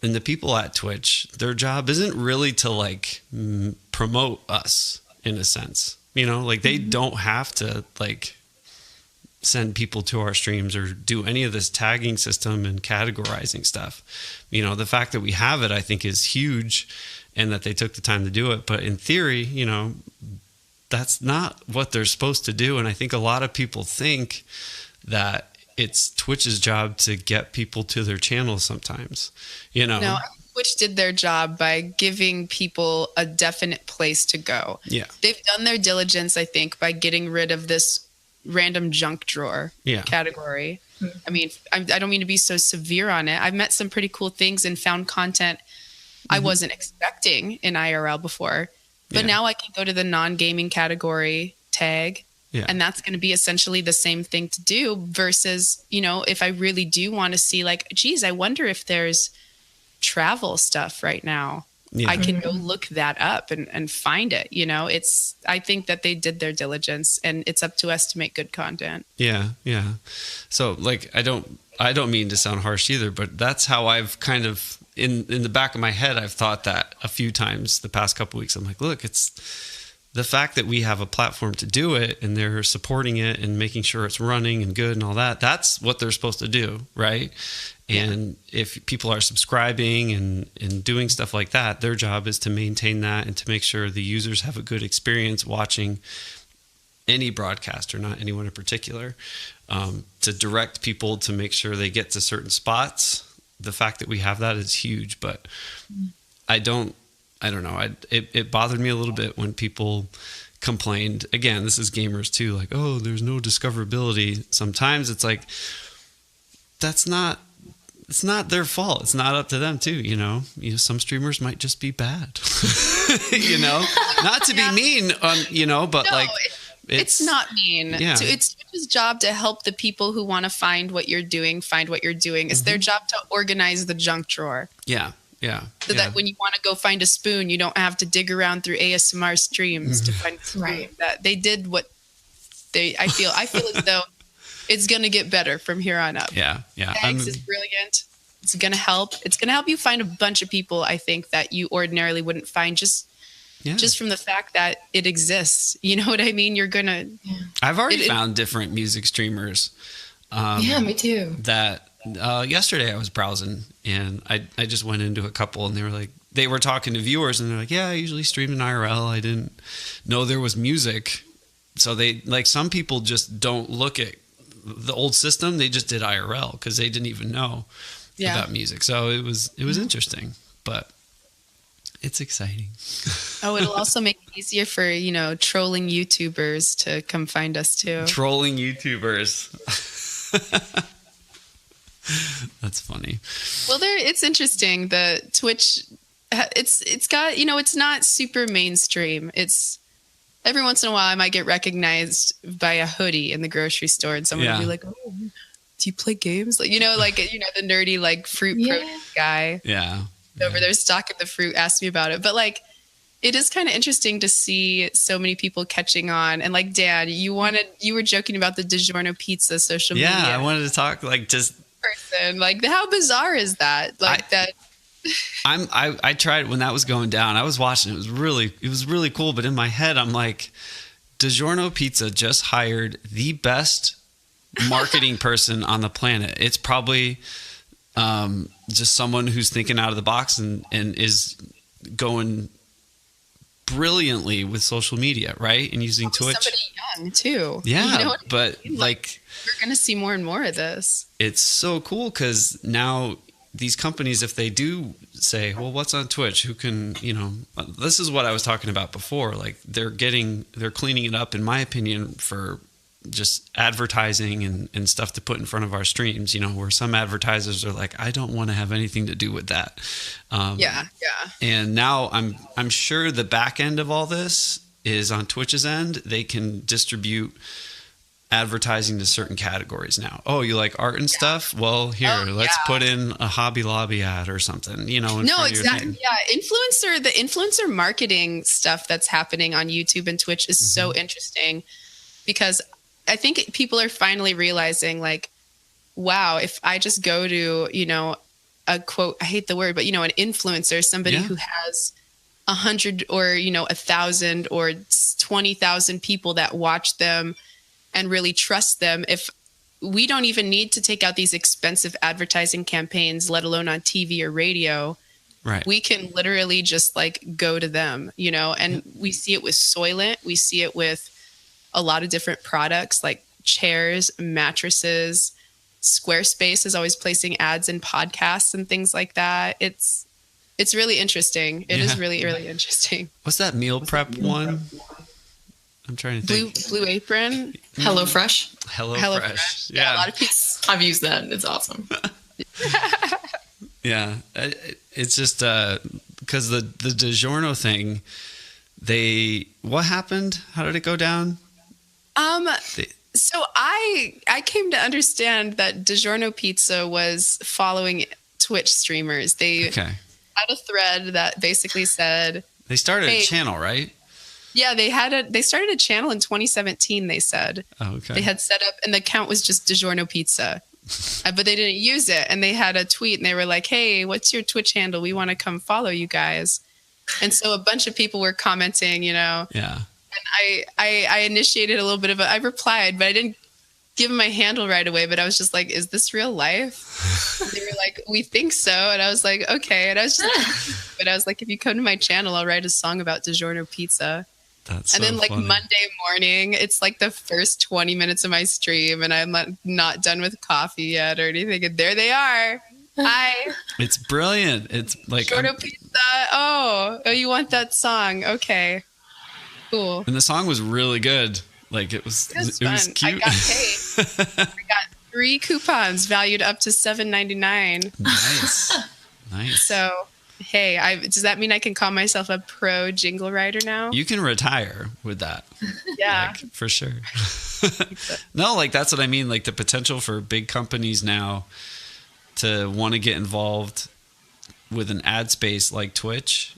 and the people at Twitch, their job isn't really to like promote us in a sense. You know, like they don't have to like send people to our streams or do any of this tagging system and categorizing stuff. You know, the fact that we have it, I think, is huge, and that they took the time to do it. But in theory, you know, that's not what they're supposed to do. And I think a lot of people think that it's Twitch's job to get people to their channels sometimes, you know. No, Twitch did their job by giving people a definite place to go. Yeah. They've done their diligence, I think, by getting rid of this random junk drawer category. I mean, I don't mean to be so severe on it. I've met some pretty cool things and found content I wasn't expecting in IRL before. But now I can go to the non-gaming category tag. Yeah. And that's going to be essentially the same thing to do versus, you know, if I really do want to see like, geez, I wonder if there's travel stuff right now. I can go look that up and find it. You know, I think that they did their diligence, and it's up to us to make good content. Yeah. So like, I don't mean to sound harsh either, but that's how I've kind of in the back of my head, I've thought that a few times the past couple of weeks. I'm like, look, it's the fact that we have a platform to do it, and they're supporting it and making sure it's running and good and all that. That's what they're supposed to do, right? And if people are subscribing and doing stuff like that, their job is to maintain that and to make sure the users have a good experience watching any broadcaster, not anyone in particular, to direct people to make sure they get to certain spots. The fact that we have that is huge, but I don't know. It bothered me a little bit when people complained. Again, this is gamers too, like, oh, there's no discoverability. Sometimes it's like, it's not their fault. It's not up to them too, you know. Some streamers might just be bad. You know, not to be mean, you know, but no, like it's not mean. Yeah. It's Twitch's job to help the people who want to find what you're doing. It's their job to organize the junk drawer. Yeah. So that when you want to go find a spoon, you don't have to dig around through ASMR streams to find a spoon. Right. That they did what I feel as though it's going to get better from here on up. Yeah. Tags is brilliant. It's going to help. It's going to help you find a bunch of people, I think, that you ordinarily wouldn't find just from the fact that it exists. You know what I mean? You're going to... I've already found different music streamers. Me too. That yesterday I was browsing, and I just went into a couple, and they were talking to viewers, and they're like, yeah, I usually stream in IRL. I didn't know there was music. So they, like, some people just don't look at the old system. They just did IRL because they didn't even know. about music. So it was interesting, but it's exciting. Oh, it'll also make it easier for, trolling YouTubers to come find us too. Trolling YouTubers. That's funny. Well, it's interesting. The Twitch, it's got, it's not super mainstream. It's every once in a while I might get recognized by a hoodie in the grocery store and someone will be like, "Oh, do you play games?" Like, the nerdy, like fruit protein guy. Yeah. Over there stocking the fruit asked me about it. But like, it is kind of interesting to see so many people catching on. And like, Dan, you were joking about the DiGiorno pizza social media. Yeah, I wanted to talk like just person. Like, how bizarre is that? Like that. I tried when that was going down. I was watching. It was really cool. But in my head, I'm like, DiGiorno Pizza just hired the best marketing person on the planet. It's probably just someone who's thinking out of the box and is going brilliantly with social media, right? And using Twitch. Somebody young too. Yeah, but like we're going to see more and more of this. It's so cool because now these companies, if they do say, well, what's on Twitch? Who can, this is what I was talking about before. Like they're cleaning it up, in my opinion, for just advertising and stuff to put in front of our streams, where some advertisers are like, I don't want to have anything to do with that. Yeah. And now I'm sure the back end of all this is on Twitch's end. They can distribute advertising to certain categories now. Oh, you like art and stuff? Well, here, let's put in a Hobby Lobby ad or something, No, exactly. Yeah. The influencer marketing stuff that's happening on YouTube and Twitch is so interesting because I think people are finally realizing like, wow, if I just go to, a quote, I hate the word, but, an influencer, somebody who has 100 or, 1,000 or 20,000 people that watch them and really trust them. If we don't even need to take out these expensive advertising campaigns, let alone on TV or radio, right? We can literally just like go to them, and we see it with Soylent. We see it with a lot of different products like chairs, mattresses. Squarespace is always placing ads in podcasts and things like that. It's really interesting. It is really, really interesting. What's that meal prep one? I'm trying to think. Blue Apron. HelloFresh. HelloFresh. Yeah. A lot of people. I've used that. It's awesome. Yeah. It's just because the DiGiorno thing, what happened? How did it go down? So I came to understand that DiGiorno Pizza was following Twitch streamers. They had a thread that basically said they started a channel, right? Yeah, they started a channel in 2017, they said. Oh, okay. They had set up, and the account was just DiGiorno Pizza. But they didn't use it. And they had a tweet, and they were like, hey, what's your Twitch handle? We want to come follow you guys. And so a bunch of people were commenting, Yeah. And I initiated a little bit of I replied, but I didn't give them my handle right away. But I was just like, is this real life? They were like, we think so. And I was like, okay. And I was like, if you come to my channel, I'll write a song about DiGiorno Pizza. That's and then like funny. Monday morning, it's like the first 20 minutes of my stream and I'm not done with coffee yet or anything. And there they are. Hi. It's brilliant. It's like DiGiorno Pizza. Oh, you want that song? Okay. Cool. And the song was really good. Like it was cute. I got paid. I got 3 coupons valued up to $7.99. Nice. So, hey, does that mean I can call myself a pro jingle writer now? You can retire with that. Yeah. Like, for sure. No, like that's what I mean. Like the potential for big companies now to want to get involved with an ad space like Twitch,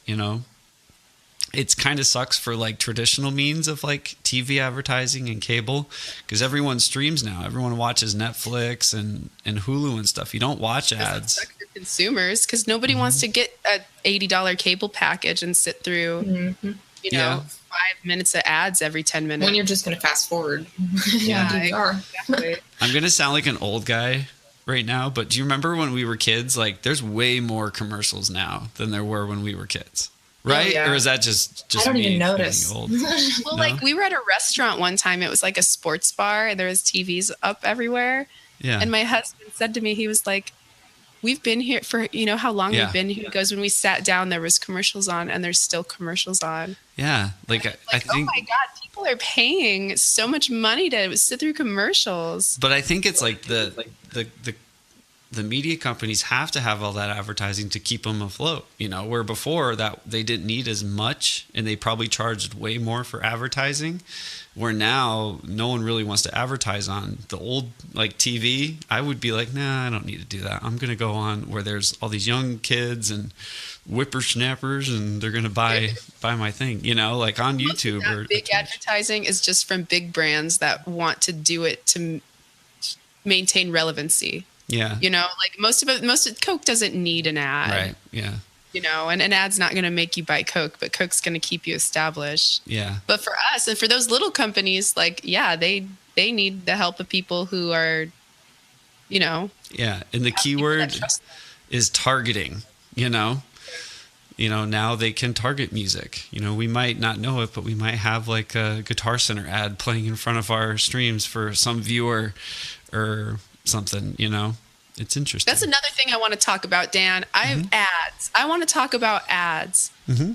it's kind of sucks for like traditional means of like TV advertising and cable because everyone streams now. Everyone watches Netflix and Hulu and stuff. You don't watch ads. For consumers because nobody wants to get a $80 cable package and sit through, 5 minutes of ads every 10 minutes. When you're just going to fast forward. Yeah, exactly. I'm going to sound like an old guy right now, but do you remember when we were kids? Like there's way more commercials now than there were when we were kids. Right? Yeah. Or is that just I don't me even notice. Old? Well, like we were at a restaurant one time. It was like a sports bar and there was TVs up everywhere. Yeah. And my husband said to me, he was like, we've been here for, how long Yeah. we've been here. He goes, when we sat down, there was commercials on, and there's still commercials on. Yeah. Like, I think, oh my God, people are paying so much money to sit through commercials. but I think it's like the media companies have to have all that advertising to keep them afloat, where before that they didn't need as much and they probably charged way more for advertising, where now no one really wants to advertise on the old like TV. I would be like, nah, I don't need to do that. I'm going to go on where there's all these young kids and whippersnappers and they're going to buy my thing, like on YouTube. Or big advertising is just from big brands that want to do it to maintain relevancy. Yeah. Like most of Coke doesn't need an ad. Right. Yeah. And an ad's not going to make you buy Coke, but Coke's going to keep you established. Yeah. But for us and for those little companies, like, yeah, they need the help of people who are, Yeah. And the keyword is targeting, now they can target music. We might not know it, but we might have like a Guitar Center ad playing in front of our streams for some viewer or something, It's interesting. That's another thing I want to talk about, Dan. I have ads. I want to talk about ads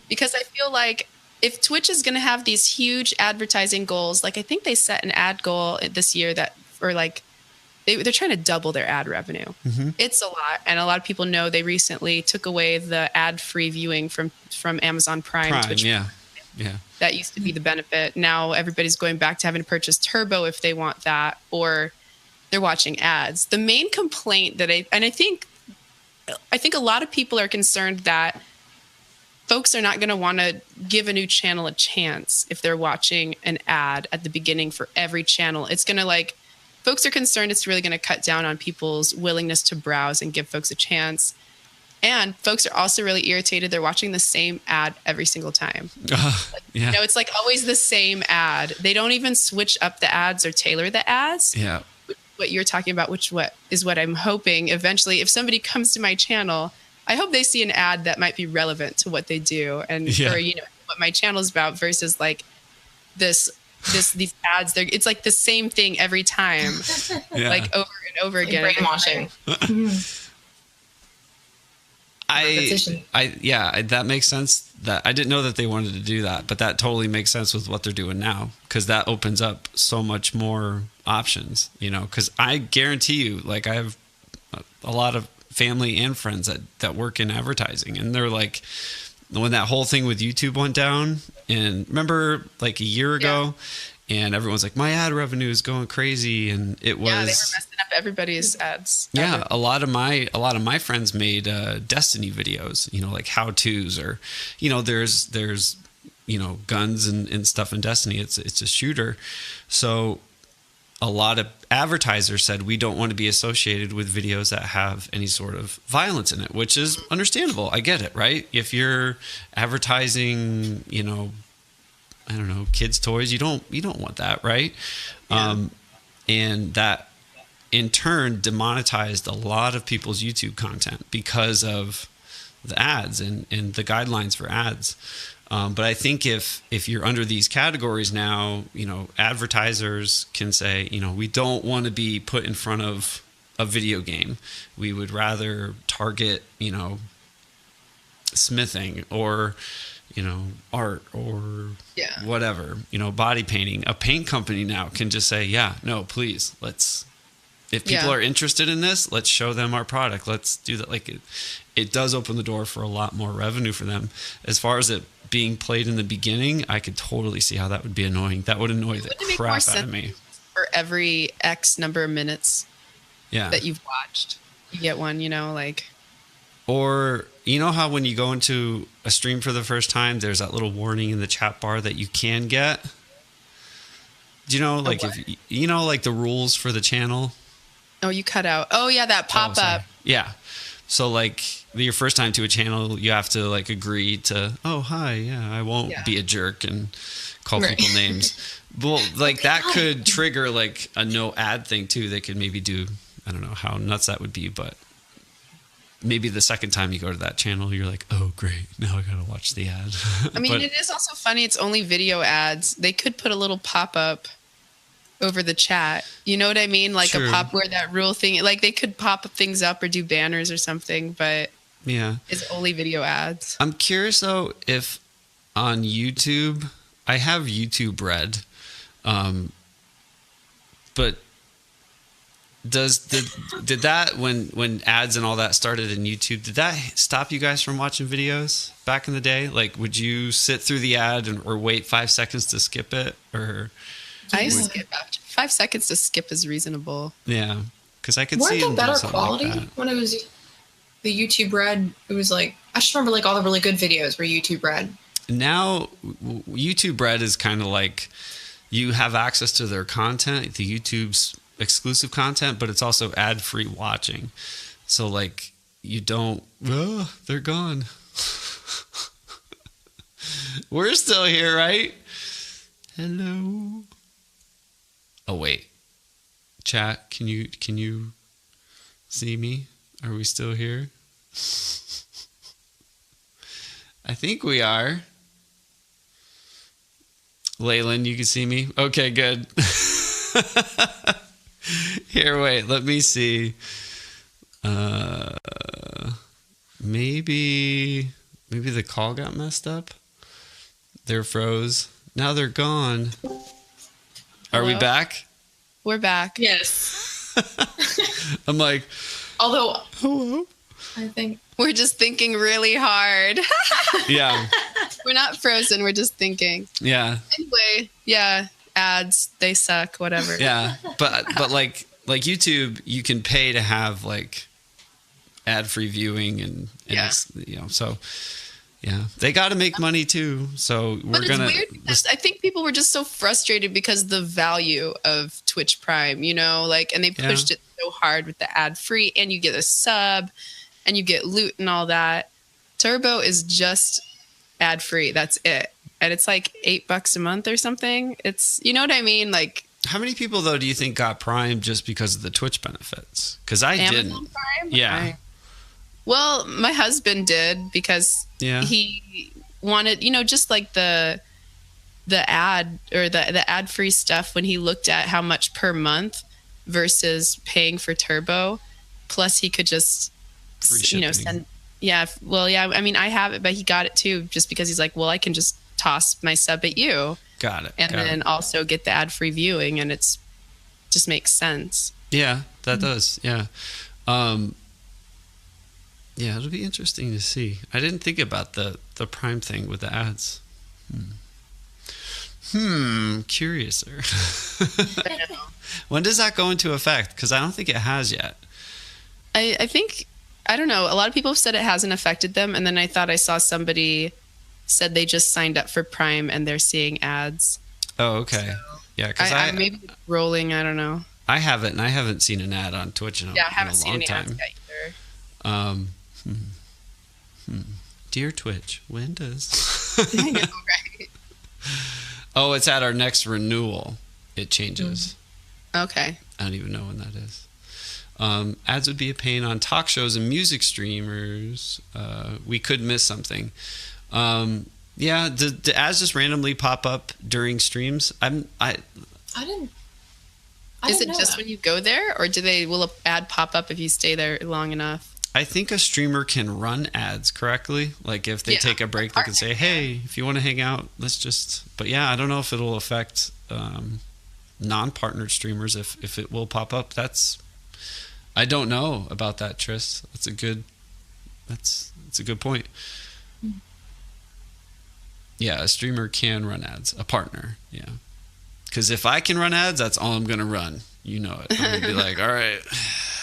because I feel like if Twitch is going to have these huge advertising goals, like I think they set an ad goal this year they're trying to double their ad revenue. It's a lot. And a lot of people know they recently took away the ad-free viewing from Amazon Prime. Twitch. Yeah. That used to be the benefit. Now everybody's going back to having to purchase Turbo if they want that, or they're watching ads. The main complaint that I think a lot of people are concerned that folks are not going to want to give a new channel a chance if they're watching an ad at the beginning for every channel. It's going to folks are concerned it's really going to cut down on people's willingness to browse and give folks a chance. And folks are also really irritated. They're watching the same ad every single time. Yeah. It's like always the same ad. They don't even switch up the ads or tailor the ads. Yeah. What you're talking about, what I'm hoping eventually, if somebody comes to my channel, I hope they see an ad that might be relevant to what they do and or what my channel is about versus like these ads. It's like the same thing every time, like over and over again. Brainwashing. That makes sense. That I didn't know that they wanted to do that, but that totally makes sense with what they're doing now, because that opens up so much more options, because I guarantee you, like I have a lot of family and friends that work in advertising, and they're like, when that whole thing with YouTube went down, and remember like a year ago, and everyone's like, my ad revenue is going crazy, and it was they were messing up everybody's ads. Yeah, a lot of my friends made Destiny videos, like how-tos, or there's guns and stuff in Destiny. It's a shooter, so a lot of advertisers said we don't want to be associated with videos that have any sort of violence in it, which is understandable. I get it, right? If you're advertising, I don't know, kids' toys, you don't want that, right? Yeah. And that in turn demonetized a lot of people's YouTube content because of the ads and the guidelines for ads. But I think if you're under these categories now, advertisers can say, we don't want to be put in front of a video game. We would rather target, smithing or, art or whatever, body painting. A paint company now can just say, no, please, if people are interested in this, let's show them our product. Let's do that. Like it does open the door for a lot more revenue for them. As far as it being played in the beginning, I could totally see how that would be annoying. That would annoy the crap out of me. For every X number of minutes that you've watched, you get one, Or how when you go into a stream for the first time, there's that little warning in the chat bar that you can get. Do you know, like like the rules for the channel? Oh, you cut out. Oh yeah, that pop up. Yeah. So like your first time to a channel, you have to like agree to, oh hi, I won't be a jerk and call people names. Well, like that could trigger like a no ad thing too. They could maybe do, I don't know how nuts that would be, but maybe the second time you go to that channel, you're like, oh great, now I gotta watch the ad. I mean, it is also funny. It's only video ads. They could put a little pop up over the chat. You know what I mean? Like True. a pop where that rule thing, like they could pop things up or do banners or something, but Yeah. it's only video ads. I'm curious though if on YouTube, I have YouTube Red, but did that when ads and all that started in YouTube, did that stop you guys from watching videos back in the day? Like, would you sit through the ad or wait 5 seconds to skip it? Or I skip after 5 seconds to skip is reasonable. yeah, because I could Weren't see they them better doing something quality like that. when it was the YouTube Red? It was like, I just remember like all the really good videos were YouTube Red. Now YouTube Red is kind of like you have access to their content, the YouTube's exclusive content, but it's also ad-free watching. So like you don't, they're gone. We're still here, right? Hello. Oh wait, chat, can you see me? Are we still here? I think we are. Leyland, you can see me? Okay, good. Here, wait, let me see. Maybe the call got messed up. They're froze. Now they're gone. Are we Hello? back? We're back. Yes. I'm like, Although hello? I think We're just thinking really hard. Yeah, We're not frozen. We're just thinking. yeah, Anyway, yeah, ads, they suck, whatever. yeah. But like YouTube, you can pay to have like ad-free viewing and Yeah. so yeah, they got to make money too. So we're But gonna. it's weird because I think people were just so frustrated because the value of Twitch Prime, like, and they pushed it so hard with the ad free, and you get a sub, and you get loot and all that. Turbo is just ad free. That's it, and it's like $8 a month or something. It's, you know what I mean, like. How many people though do you think got Prime just because of the Twitch benefits? Because I Amazon didn't. Prime? Yeah. Well, my husband did because Yeah. he wanted, just like the ad or the ad free stuff when he looked at how much per month versus paying for Turbo. Plus, he could just, Free shipping. send. Yeah. Well, yeah. I mean, I have it, but he got it too, just because he's like, well, I can just toss my sub at you Got it. and got then it. also get the ad free viewing, and it's just makes sense. Yeah, that does. Yeah. Yeah, it'll be interesting to see. I didn't think about the Prime thing with the ads. Curiouser. When does that go into effect? Because I don't think it has yet. I think, I don't know. A lot of people have said it hasn't affected them. And then I thought I saw somebody said they just signed up for Prime and they're seeing ads. Oh, okay. Yeah, because I maybe it's rolling. I don't know. I haven't, and I haven't seen an ad on Twitch in a, Yeah, I in haven't a seen long any ads time. yet either. Dear Twitch, when does? I know, right? Oh, it's at our next renewal. It changes. Okay. I don't even know when that is. Ads would be a pain on talk shows and music streamers. We could miss something. Yeah, do ads just randomly pop up during streams? I didn't. Is it know just that. when you go there, or will an ad pop up if you stay there long enough? I think a streamer can run ads correctly. Like if they Yeah, take a break, they can say, "Hey, if you want to hang out, let's just." But yeah, I don't know if it'll affect non-partnered streamers if it will pop up. I don't know about that, Tris. That's a good point. Yeah, a streamer can run ads. A partner, yeah. Because if I can run ads, that's all I'm gonna run. You know it. I'm gonna be like, all right,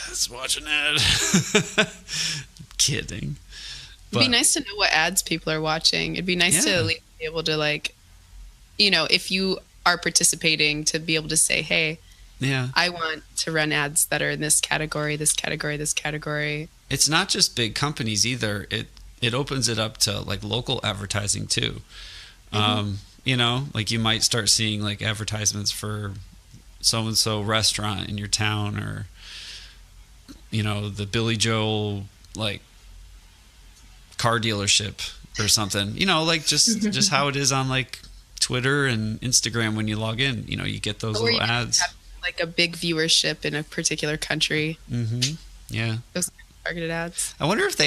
let's watch an ad. Kidding. It'd be nice to know what ads people are watching. It'd be nice to at least be able to, like, if you are participating, to be able to say, hey, Yeah. I want to run ads that are in this category, this category, this category. It's not just big companies either. It opens it up to like local advertising too. Like you might start seeing like advertisements for so-and-so restaurant in your town, or the Billy Joel like car dealership or something, like just how it is on like Twitter and Instagram when you log in. You know, you get those Or little you can ads. have, like, a big viewership in a particular country. Mm-hmm. Yeah. Those targeted ads. I wonder if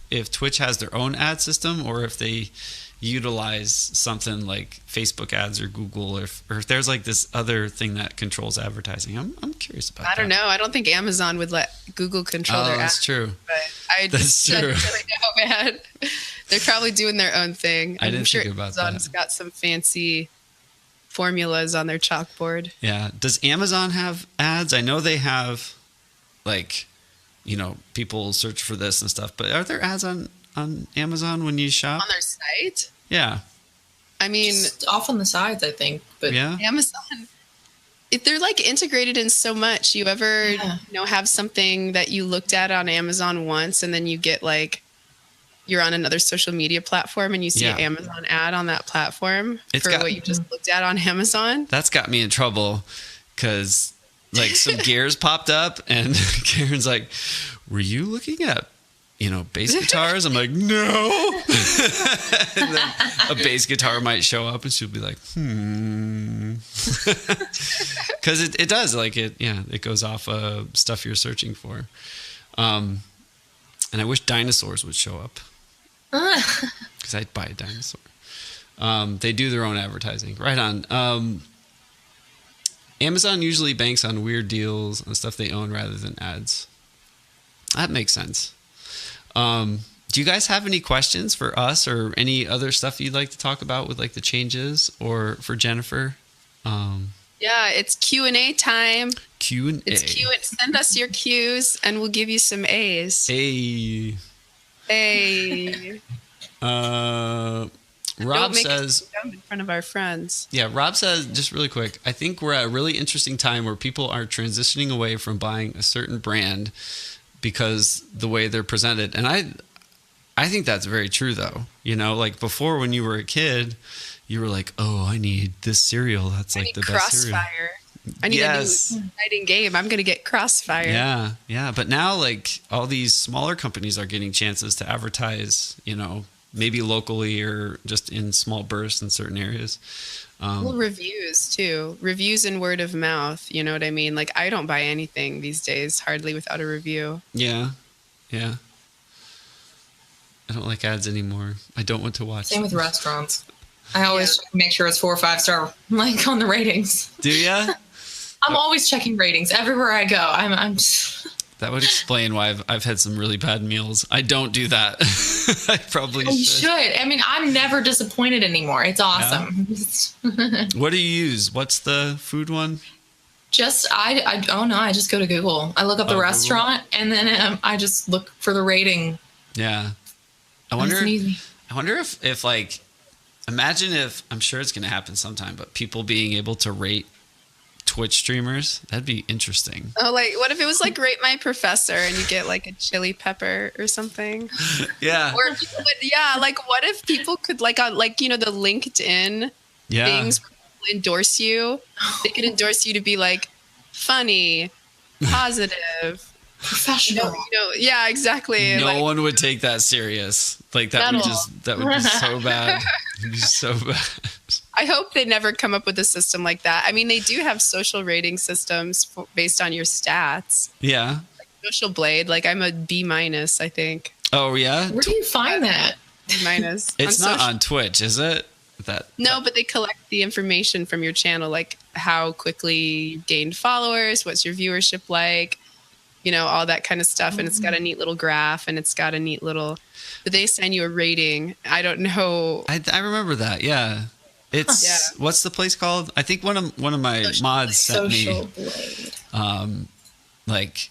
if Twitch has their own ad system, or if they utilize something like Facebook ads or Google, or if there's like this other thing that controls advertising. I'm curious about that. I don't know. I don't think Amazon would let Google control their that's ads. true. But That's true. don't really know, man. They're probably doing their own thing. I didn't I'm sure think about Amazon's that. got some fancy formulas on their chalkboard. Yeah. Does Amazon have ads? I know they have, like, you know, people search for this and stuff, but are there ads on Amazon when you shop? On their site? Yeah. I mean, Just off on the sides, I think. But Yeah. Amazon, if they're like integrated in so much. You ever, Yeah. have something that you looked at on Amazon once, and then you get like, you're on another social media platform and you see Yeah. an Amazon ad on that platform It's for got- what you just looked at on Amazon? That's got me in trouble because, like, some gears popped up and Karen's like, were you looking at, you know, bass guitars? I'm like, no. And then a bass guitar might show up and she'll be like, because it does, like, it goes off stuff you're searching for. And I wish dinosaurs would show up because I'd buy a dinosaur. They do their own advertising. Right on. Amazon usually banks on weird deals on stuff they own rather than ads. That makes sense. Do you guys have any questions for us or any other stuff you'd like to talk about with, like, the changes, or for Jennifer? Yeah, it's Q&A time. Q&A. It's send us your Q's and we'll give you some A's. Hey. Hey. Rob Don't make us says, dumb in front of our friends. yeah, Rob says, just really quick, I think we're at a really interesting time where people are transitioning away from buying a certain brand because the way they're presented. And I think that's very true, though. You know, like, before, when you were a kid, you were like, oh, I need this cereal. That's like the best cereal. Crossfire. I need Yes. a new exciting game. I'm going to get Crossfire. Yeah. But now, like, all these smaller companies are getting chances to advertise, you know, maybe locally or just in small bursts in certain areas. Well, reviews too. Reviews and word of mouth. You know what I mean? Like, I don't buy anything these days hardly without a review. Yeah. I don't like ads anymore. I don't want to watch. same with restaurants. I always make sure it's 4 or 5 star, like, on the ratings. Do ya? I'm always checking ratings everywhere I go. I'm just, That would explain why I've had some really bad meals. I don't do that. I probably you should. should. I mean, I'm never disappointed anymore. It's awesome. What do you use? What's the food one? I just go to Google. I look up the Google. restaurant and then I just look for the rating. Yeah. I Nice wonder. and easy. I wonder if like, imagine if, I'm sure it's going to happen sometime, but people being able to rate Twitch streamers, that'd be interesting. Oh, like, what if it was like Rate My Professor and you get like a chili pepper or something? Yeah. Or people would, yeah, like, what if people could, like, on, like, the LinkedIn Yeah. things where people endorse you? They could endorse you to be like funny, positive, Professional. yeah, exactly. No like, one would take that serious. Like, that Not would at all. that would be so bad. It'd be so bad. I hope they never come up with a system like that. I mean, they do have social rating systems based on your stats. Yeah. Social Blade, like, I'm a B-, I think. Oh yeah. Where do you find that? B-. It's not on Twitch, is it? No, but they collect the information from your channel, like how quickly you gained followers, what's your viewership like, all that kind of stuff. And it's got a neat little graph and it's got a neat little, but they send you a rating. I don't know. I remember that. Yeah. It's Yeah. What's the place called? I think one of my mods sent Social me Blade. like,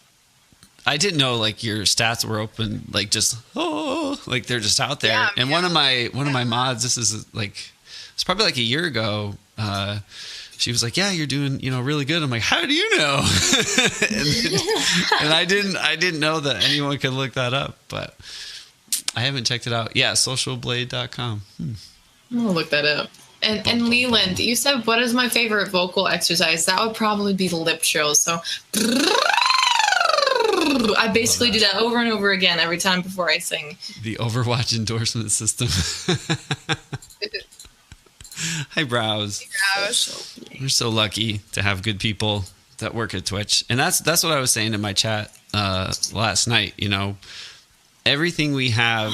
I didn't know, like, your stats were open, like, just like they're just out there. Yeah, and one of my mods, this is like, it's probably like a year ago. She was like, "Yeah, you're doing, really good." I'm like, "How do you know?" and I didn't know that anyone could look that up, but I haven't checked it out. Yeah, socialblade.com. I'm gonna look that up. And Leland, you said, what is my favorite vocal exercise? That would probably be the lip show. So I basically do that over and over again every time before I sing. The Overwatch endorsement system. Highbrows. We're so lucky to have good people that work at Twitch. And that's what I was saying in my chat last night. You know, everything we have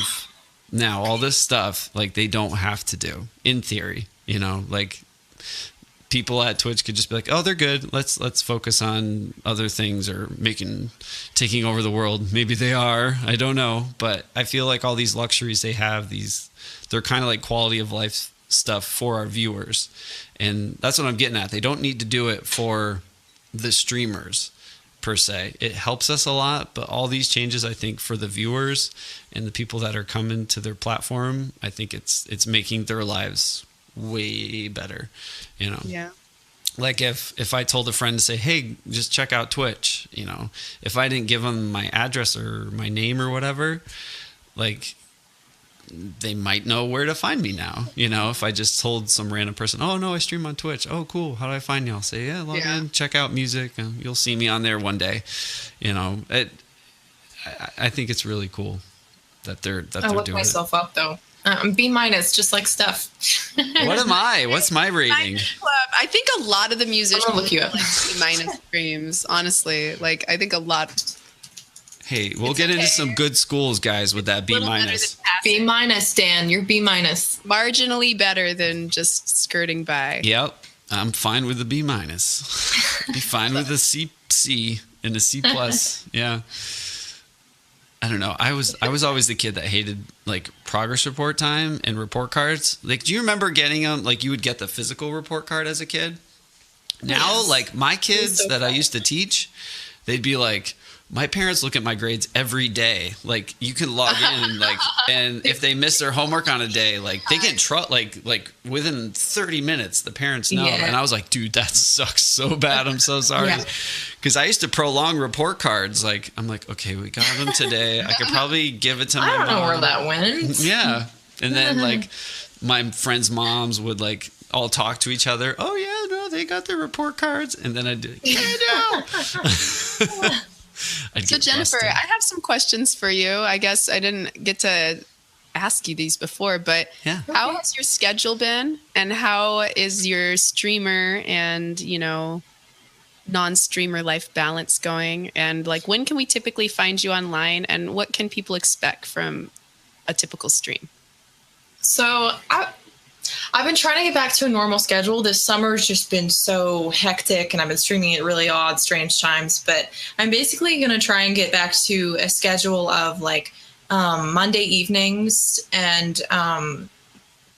now, all this stuff, like they don't have to do in theory, you know, like people at Twitch could just be like, oh, they're good. Let's focus on other things or taking over the world. Maybe they are. I don't know. But I feel like all these luxuries they have, they're kind of like quality of life stuff for our viewers. And that's what I'm getting at. They don't need to do it for the streamers per se. It helps us a lot, but all these changes, I think, for the viewers and the people that are coming to their platform, I think it's making their lives way better, you know. Yeah. Like if I told a friend to say, hey, just check out Twitch, you know, if I didn't give them my address or my name or whatever, like they might know where to find me now. You know, if I just told some random person, oh no, I stream on Twitch. Oh, cool. How do I find you? I'll say, yeah, log in, check out music, and you'll see me on there one day. You know, I think it's really cool that they're doing it. I look myself up though. B-, just like Steph. What am I? What's my rating? I think a lot of the musicians I'm gonna look you up. like B- streams, honestly. Like, I think a lot. Hey, we'll get into some good schools, guys, with that B-. B-, Dan. You're B-. Marginally better than just skirting by. Yep. I'm fine with the B-. Be fine with a C and a C+. Yeah. I don't know. I was always the kid that hated like progress report time and report cards. Like, do you remember getting them? Like, you would get the physical report card as a kid. Now, like my kids that I used to teach, they'd be like, my parents look at my grades every day. Like, you can log in, like, and if they miss their homework on a day, like they get like within 30 minutes, the parents know. Yeah. And I was like, dude, that sucks so bad. I'm so sorry. Because I used to prolong report cards. Like, I'm like, okay, we got them today. I could probably give it to my mom. I don't know where that went. Yeah. And then like my friends' moms would like all talk to each other. Oh yeah, no, they got their report cards. And then I'd do, yeah, no. So Jennifer, I have some questions for you. I guess I didn't get to ask you these before, but how has your schedule been, and how is your streamer and, you know, non-streamer life balance going? And like, when can we typically find you online, and what can people expect from a typical stream? So I've been trying to get back to a normal schedule. This summer's just been so hectic, and I've been streaming at really odd, strange times. But I'm basically going to try and get back to a schedule of like Monday evenings and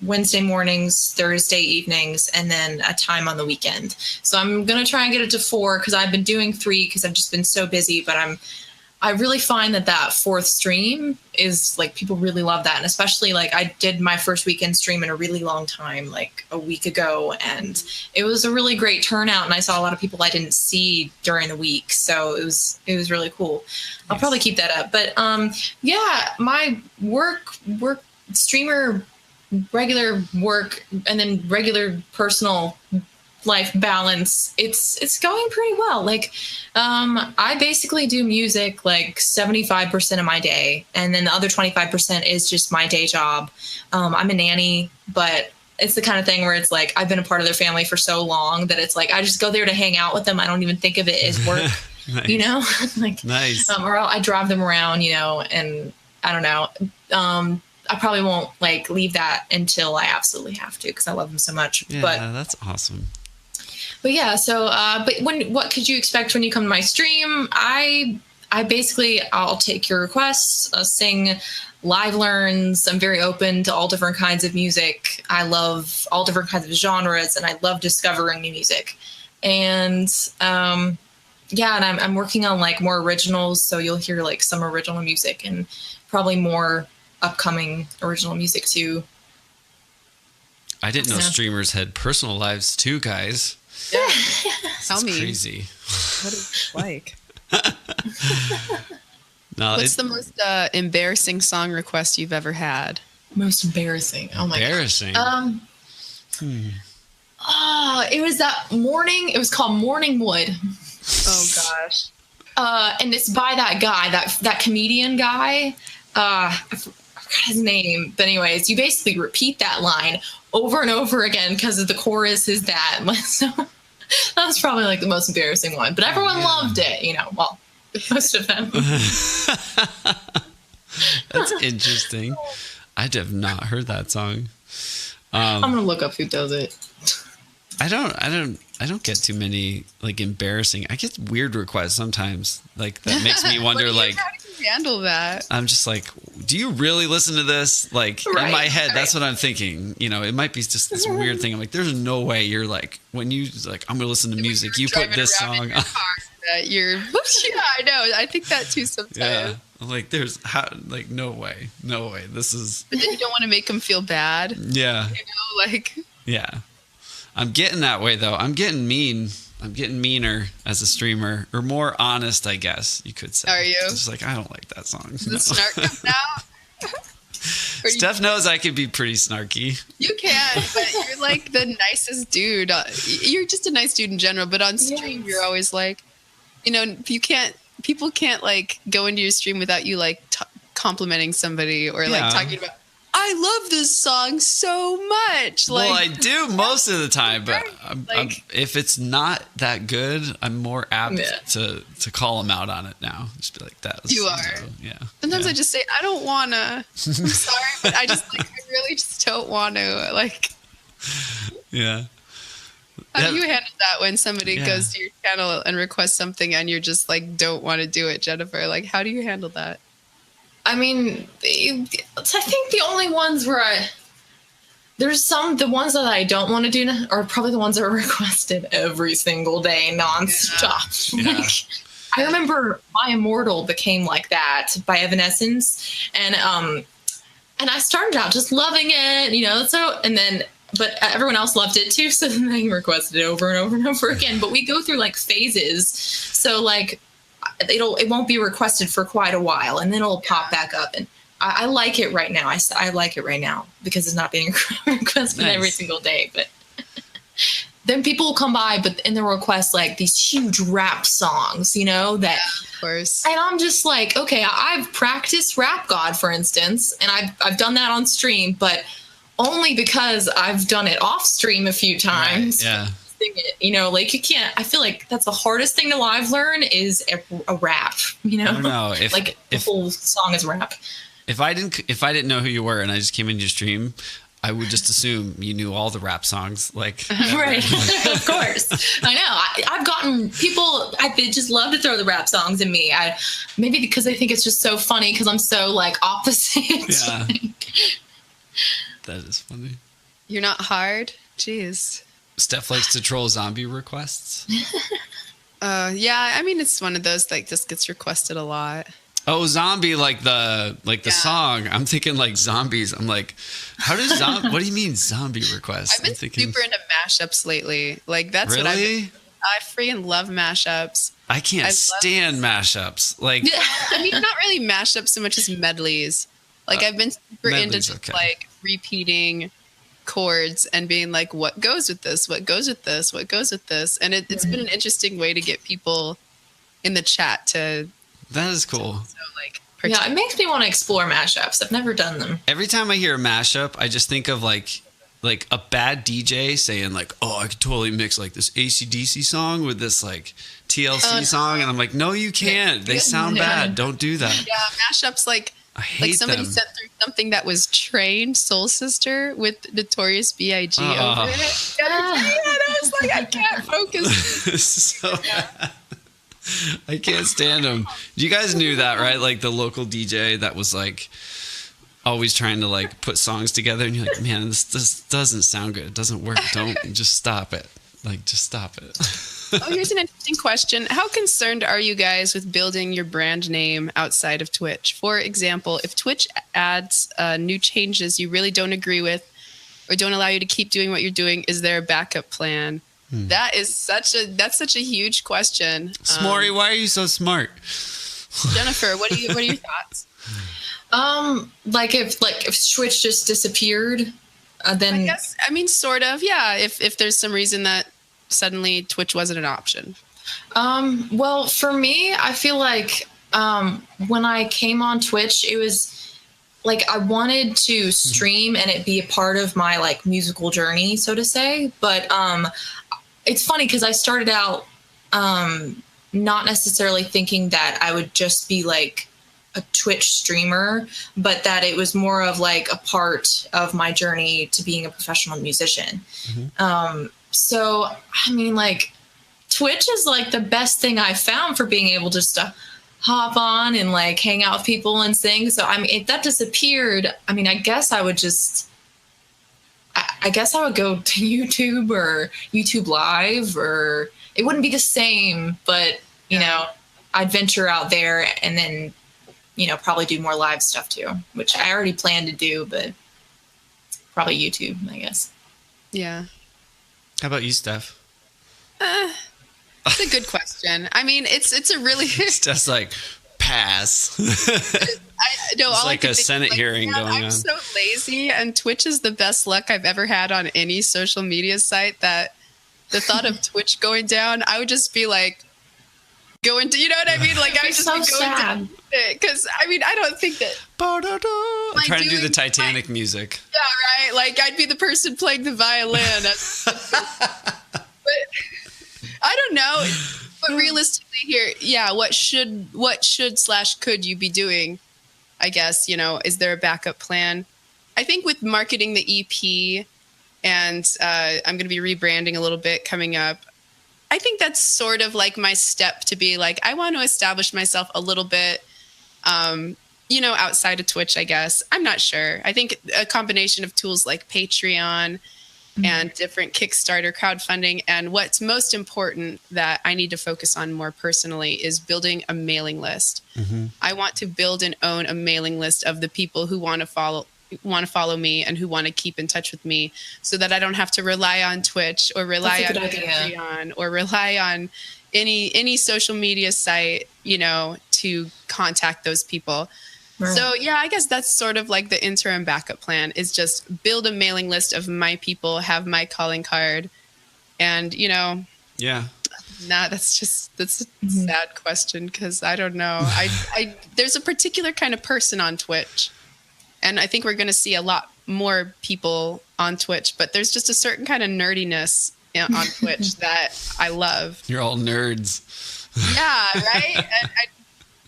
Wednesday mornings, Thursday evenings, and then a time on the weekend. So I'm going to try and get it to 4 because I've been doing 3 because I've just been so busy. But I really find that fourth stream is like, people really love that. And especially like I did my first weekend stream in a really long time, like a week ago. And it was a really great turnout. And I saw a lot of people I didn't see during the week. So it was really cool. I'll probably keep that up. But yeah, my work, streamer, regular work, and then regular personal life balance, it's going pretty well. Like I basically do music like 75% of my day, and then the other 25% is just my day job. I'm a nanny, but it's the kind of thing where it's like I've been a part of their family for so long that it's like I just go there to hang out with them. I don't even think of it as work. Nice. You know, like nice. Or I drive them around, you know, and I don't know. I probably won't like leave that until I absolutely have to, because I love them so much. Yeah, but that's awesome. But yeah, so but what could you expect when you come to my stream? I basically, I'll take your requests, sing live learns. I'm very open to all different kinds of music. I love all different kinds of genres, and I love discovering new music. And yeah, and I'm working on like more originals, so you'll hear like some original music and probably more upcoming original music too. I didn't know streamers had personal lives too, guys. Yeah. Tell me. Crazy. What is it like? No, what's the most embarrassing song request you've ever had? Most embarrassing. Oh my god. Embarrassing. It was that morning. It was called Morning Wood. Oh gosh. And it's by that guy, that comedian guy. I forgot his name. But anyways, you basically repeat that line over and over again because the chorus is that. So that was probably like the most embarrassing one. But everyone loved it, you know. Well, most of them. That's interesting. I have not heard that song. I'm gonna look up who does it. I don't get too many like embarrassing. I get weird requests sometimes. Like that makes me wonder. Like, how do you handle that? I'm just like, do you really listen to this? Like in my head, that's what I'm thinking. You know, it might be just this weird thing. I'm like, there's no way you're like when you like I'm gonna listen to music. You put this song on. You're yeah, I know. I think that too sometimes. Yeah. I'm like, no way. This is. But then you don't want to make them feel bad. Yeah. You know, like. Yeah. I'm getting that way though. I'm getting mean. I'm getting meaner as a streamer, or more honest, I guess you could say. Are you? It's just like I don't like that song. Does the snark come out? Steph knows I can be pretty snarky. You can, but you're like the nicest dude. You're just a nice dude in general, but on stream you're always like, you know, people can't like go into your stream without you like complimenting somebody or like talking about, I love this song so much. Like, well, I do most of the time, but if it's not that good, I'm more apt to call them out on it now. Just be like that. You are. Yeah. Sometimes I just say, I don't want to. I'm sorry, but I really just don't want to. Like. Yeah. How do you handle that when somebody goes to your channel and requests something and you're just like, don't want to do it, Jennifer? Like, how do you handle that? I mean, I think the only ones where the ones that I don't want to do are probably the ones that are requested every single day, nonstop. Yeah. Like, I remember My Immortal became like that by Evanescence. And I started out just loving it, you know, but everyone else loved it too. So then they requested it over and over and over again. But we go through like phases. So like, it won't be requested for quite a while, and then it'll pop back up. And I like it right now. I like it right now because it's not being requested every single day. But then people will come by, and they'll request like these huge rap songs, you know, that. Yeah, of course. And I'm just like, okay, I've practiced Rap God, for instance, and I've done that on stream, but only because I've done it off stream a few times. Right, yeah. It, you know, like you can't. I feel like that's the hardest thing to live learn is a rap. You know, I don't know if the whole song is rap. If I didn't know who you were and I just came into your stream, I would just assume you knew all the rap songs. Like, right, of course. I know. I've gotten people. They just love to throw the rap songs at me. Maybe because they think it's just so funny because I'm so like opposite. Yeah, that is funny. You're not hard. Jeez. Steph likes to troll zombie requests. Yeah, I mean it's one of those like this gets requested a lot. Oh, zombie like the song. I'm thinking like zombies. I'm like, how does what do you mean zombie requests? I've been super into mashups lately. Like that's really? What I freaking love mashups. I can't stand mashups. Like I mean not really mashups so much as medleys. Like I've been super into just like repeating chords and being like, what goes with this? What goes with this? What goes with this? And it's been an interesting way to get people in the chat to. That is cool. It makes me want to explore mashups. I've never done them. Every time I hear a mashup, I just think of like a bad DJ saying like, oh, I could totally mix like this AC/DC song with this like TLC song. And I'm like, no, you can't. They sound bad. Don't do that. Yeah, mashups like. I hate somebody them. sent through something that was Train Soul Sister with Notorious B.I.G. over it. And I was like, I can't focus. So bad. I can't stand them. You guys knew that, right? Like the local DJ that was like always trying to like put songs together, and you're like, man, this doesn't sound good. It doesn't work. Don't just stop it. Like, just stop it. Oh, here's an interesting question. How concerned are you guys with building your brand name outside of Twitch? For example, if Twitch adds new changes you really don't agree with or don't allow you to keep doing what you're doing, is there a backup plan? That's such a huge question. Smarty, why are you so smart? Jennifer, what are your thoughts? Like if Twitch just disappeared, then I guess, I mean, sort of, yeah. If there's some reason that suddenly Twitch wasn't an option. Well, for me, I feel like when I came on Twitch, it was like I wanted to stream and it be a part of my like musical journey, so to say. But it's funny because I started out not necessarily thinking that I would just be like a Twitch streamer, but that it was more of like a part of my journey to being a professional musician. So, I mean, like Twitch is like the best thing I found for being able just to hop on and like hang out with people and sing. So, I mean, if that disappeared, I mean, I guess I would just, I guess I would go to YouTube or YouTube Live, or it wouldn't be the same, but, you know, I'd venture out there and then, you know, probably do more live stuff too, which I already planned to do, but probably YouTube, I guess. Yeah. How about you, Steph? It's a good question. I mean, it's a really Steph's like, pass. It's like a Senate hearing going on. I'm so lazy, and Twitch is the best luck I've ever had on any social media site. That the thought of Twitch going down, I would just be like, going to, you know what I mean? Like I would just so be going sad. because I mean I don't think that. I'm trying to do the Titanic music. Yeah, right. Like I'd be the person playing the violin. But I don't know. But realistically here, yeah, what should / could you be doing? I guess, you know, is there a backup plan? I think with marketing the EP, and I'm going to be rebranding a little bit coming up, I think that's sort of like my step to be like, I want to establish myself a little bit, you know, outside of Twitch, I guess. I'm not sure. I think a combination of tools like Patreon and different Kickstarter crowdfunding. And what's most important that I need to focus on more personally is building a mailing list. I want to build and own a mailing list of the people who want to follow me and who want to keep in touch with me, so that I don't have to rely on Twitch or rely on Patreon or rely on any social media site, you know, to contact those people. Right. So yeah, I guess that's sort of like the interim backup plan, is just build a mailing list of my people, have my calling card, and, you know, that's a sad question, because I don't know. I there's a particular kind of person on Twitch, and I think we're going to see a lot more people on Twitch, but there's just a certain kind of nerdiness on Twitch that I love. You're all nerds. Yeah, right? And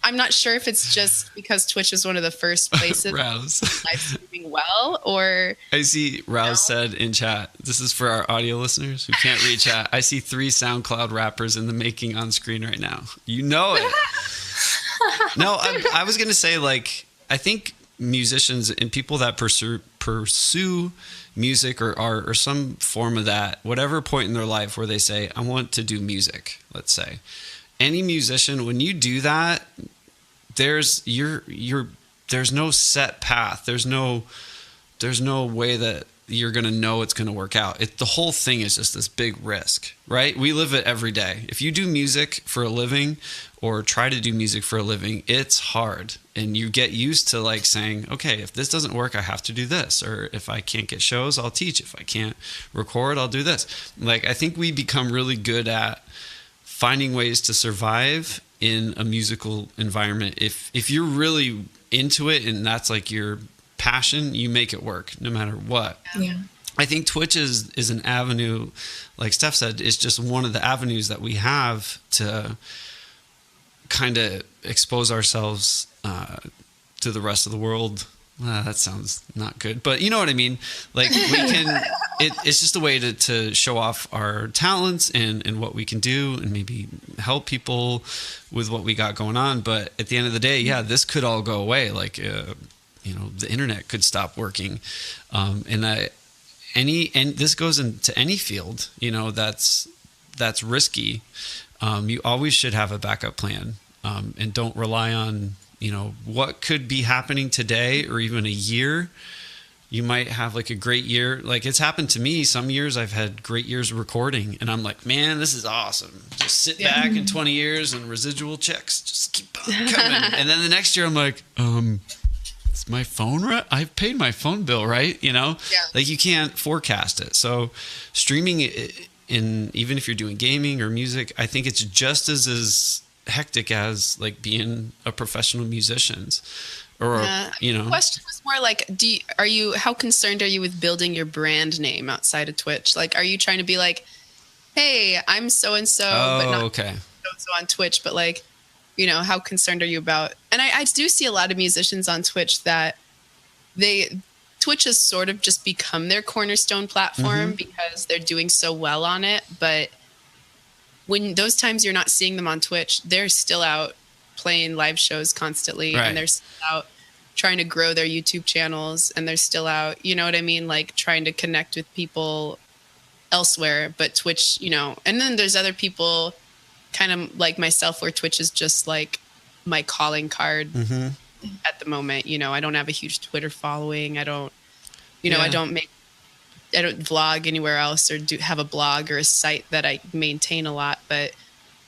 I'm not sure if it's just because Twitch is one of the first places Rouse live streaming well, or... I see Rouse said in chat, this is for our audio listeners who can't read chat, I see 3 SoundCloud rappers in the making on screen right now. You know it. No, I was going to say, like, I think musicians and people that pursue music or art or some form of that, whatever point in their life where they say, I want to do music, let's say. Any musician, when you do that, there's no set path. There's no way that you're going to know it's going to work out. The whole thing is just this big risk, right? We live it every day. If you do music for a living or try to do music for a living, it's hard. And you get used to like saying, okay, if this doesn't work, I have to do this. Or if I can't get shows, I'll teach. If I can't record, I'll do this. Like, I think we become really good at finding ways to survive in a musical environment. If you're really into it and that's like your passion, you make it work no matter what. Yeah. I think Twitch is an avenue, like Steph said, it's just one of the avenues that we have to kind of expose ourselves to the rest of the world. That sounds not good, but you know what I mean? Like, we can, it's just a way to show off our talents and what we can do and maybe help people with what we got going on. But at the end of the day, yeah, this could all go away. Like, you know, the internet could stop working. And this goes into any field, you know, that's risky. You always should have a backup plan, and don't rely on, you know, what could be happening today or even a year. You might have like a great year. Like, it's happened to me. Some years I've had great years recording and I'm like, man, this is awesome. Just sit back in 20 years and residual checks just keep on coming. And then the next year I'm like, is my phone right? I've paid my phone bill, right? You know, like, you can't forecast it. So streaming even if you're doing gaming or music, I think it's just as hectic as like being a professional musician or The question was more like, how concerned are you with building your brand name outside of Twitch? Like, are you trying to be like, hey, I'm so and so, but not okay. so on Twitch, but like, how concerned are you about? And I do see a lot of musicians on Twitch that Twitch has sort of just become their cornerstone platform because they're doing so well on it. But when those times you're not seeing them on Twitch, they're still out playing live shows constantly, and they're still out trying to grow their YouTube channels, and they're still out, you know what I mean? Like trying to connect with people elsewhere, but Twitch, and then there's other people kind of like myself where Twitch is just like my calling card at the moment. I don't have a huge Twitter following. I don't, I don't vlog anywhere else or have a blog or a site that I maintain a lot. But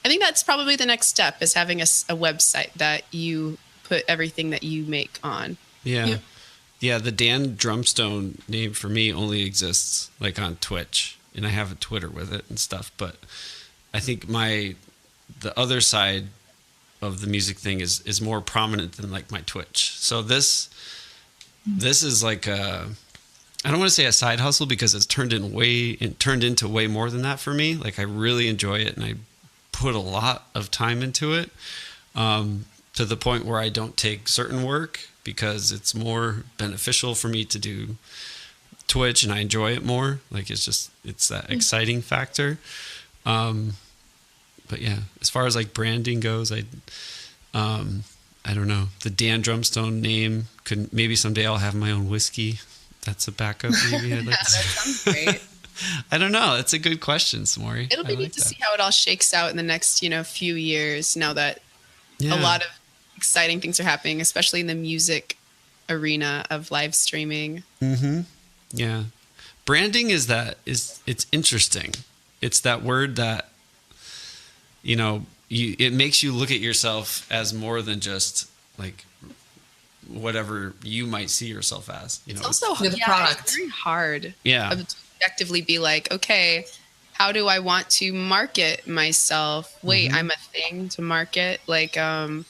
I think that's probably the next step, is having a website that you put everything that you make on. Yeah. Yeah. The Dan Drumstone name for me only exists like on Twitch, and I have a Twitter with it and stuff. But I think the other side of the music thing is more prominent than like my Twitch. So this is like I don't want to say a side hustle, because it's turned into way more than that for me. Like I really enjoy it, and I put a lot of time into it, to the point where I don't take certain work because it's more beneficial for me to do Twitch, and I enjoy it more. Like it's that exciting factor. But yeah, as far as like branding goes, I don't know. The Dan Drumstone name maybe someday I'll have my own whiskey. That's a backup. Maybe I'd like that sounds great. I don't know. That's a good question, Smori. It'll be neat to see how it all shakes out in the next, few years. Now that a lot of exciting things are happening, especially in the music arena of live streaming. Mm-hmm. Yeah, branding it's interesting. It's that word that it makes you look at yourself as more than just like whatever you might see yourself as. It's also the product. It's very hard. Yeah. To objectively be like, okay, how do I want to market myself? Wait, I'm a thing to market. Like, even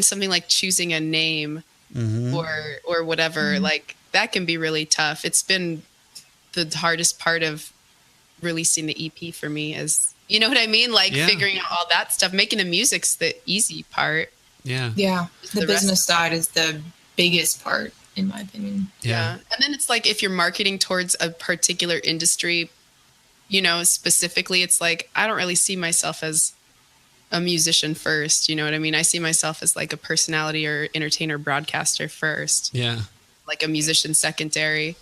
something like choosing a name or whatever, like that can be really tough. It's been the hardest part of releasing the EP for me is, you know what I mean? Like figuring out all that stuff. Making the music's the easy part. Yeah. Yeah. The business side is the biggest part, in my opinion. Yeah. And then it's like, if you're marketing towards a particular industry, specifically, it's like, I don't really see myself as a musician first. You know what I mean? I see myself as like a personality or entertainer, broadcaster first. Yeah. Like a musician secondary.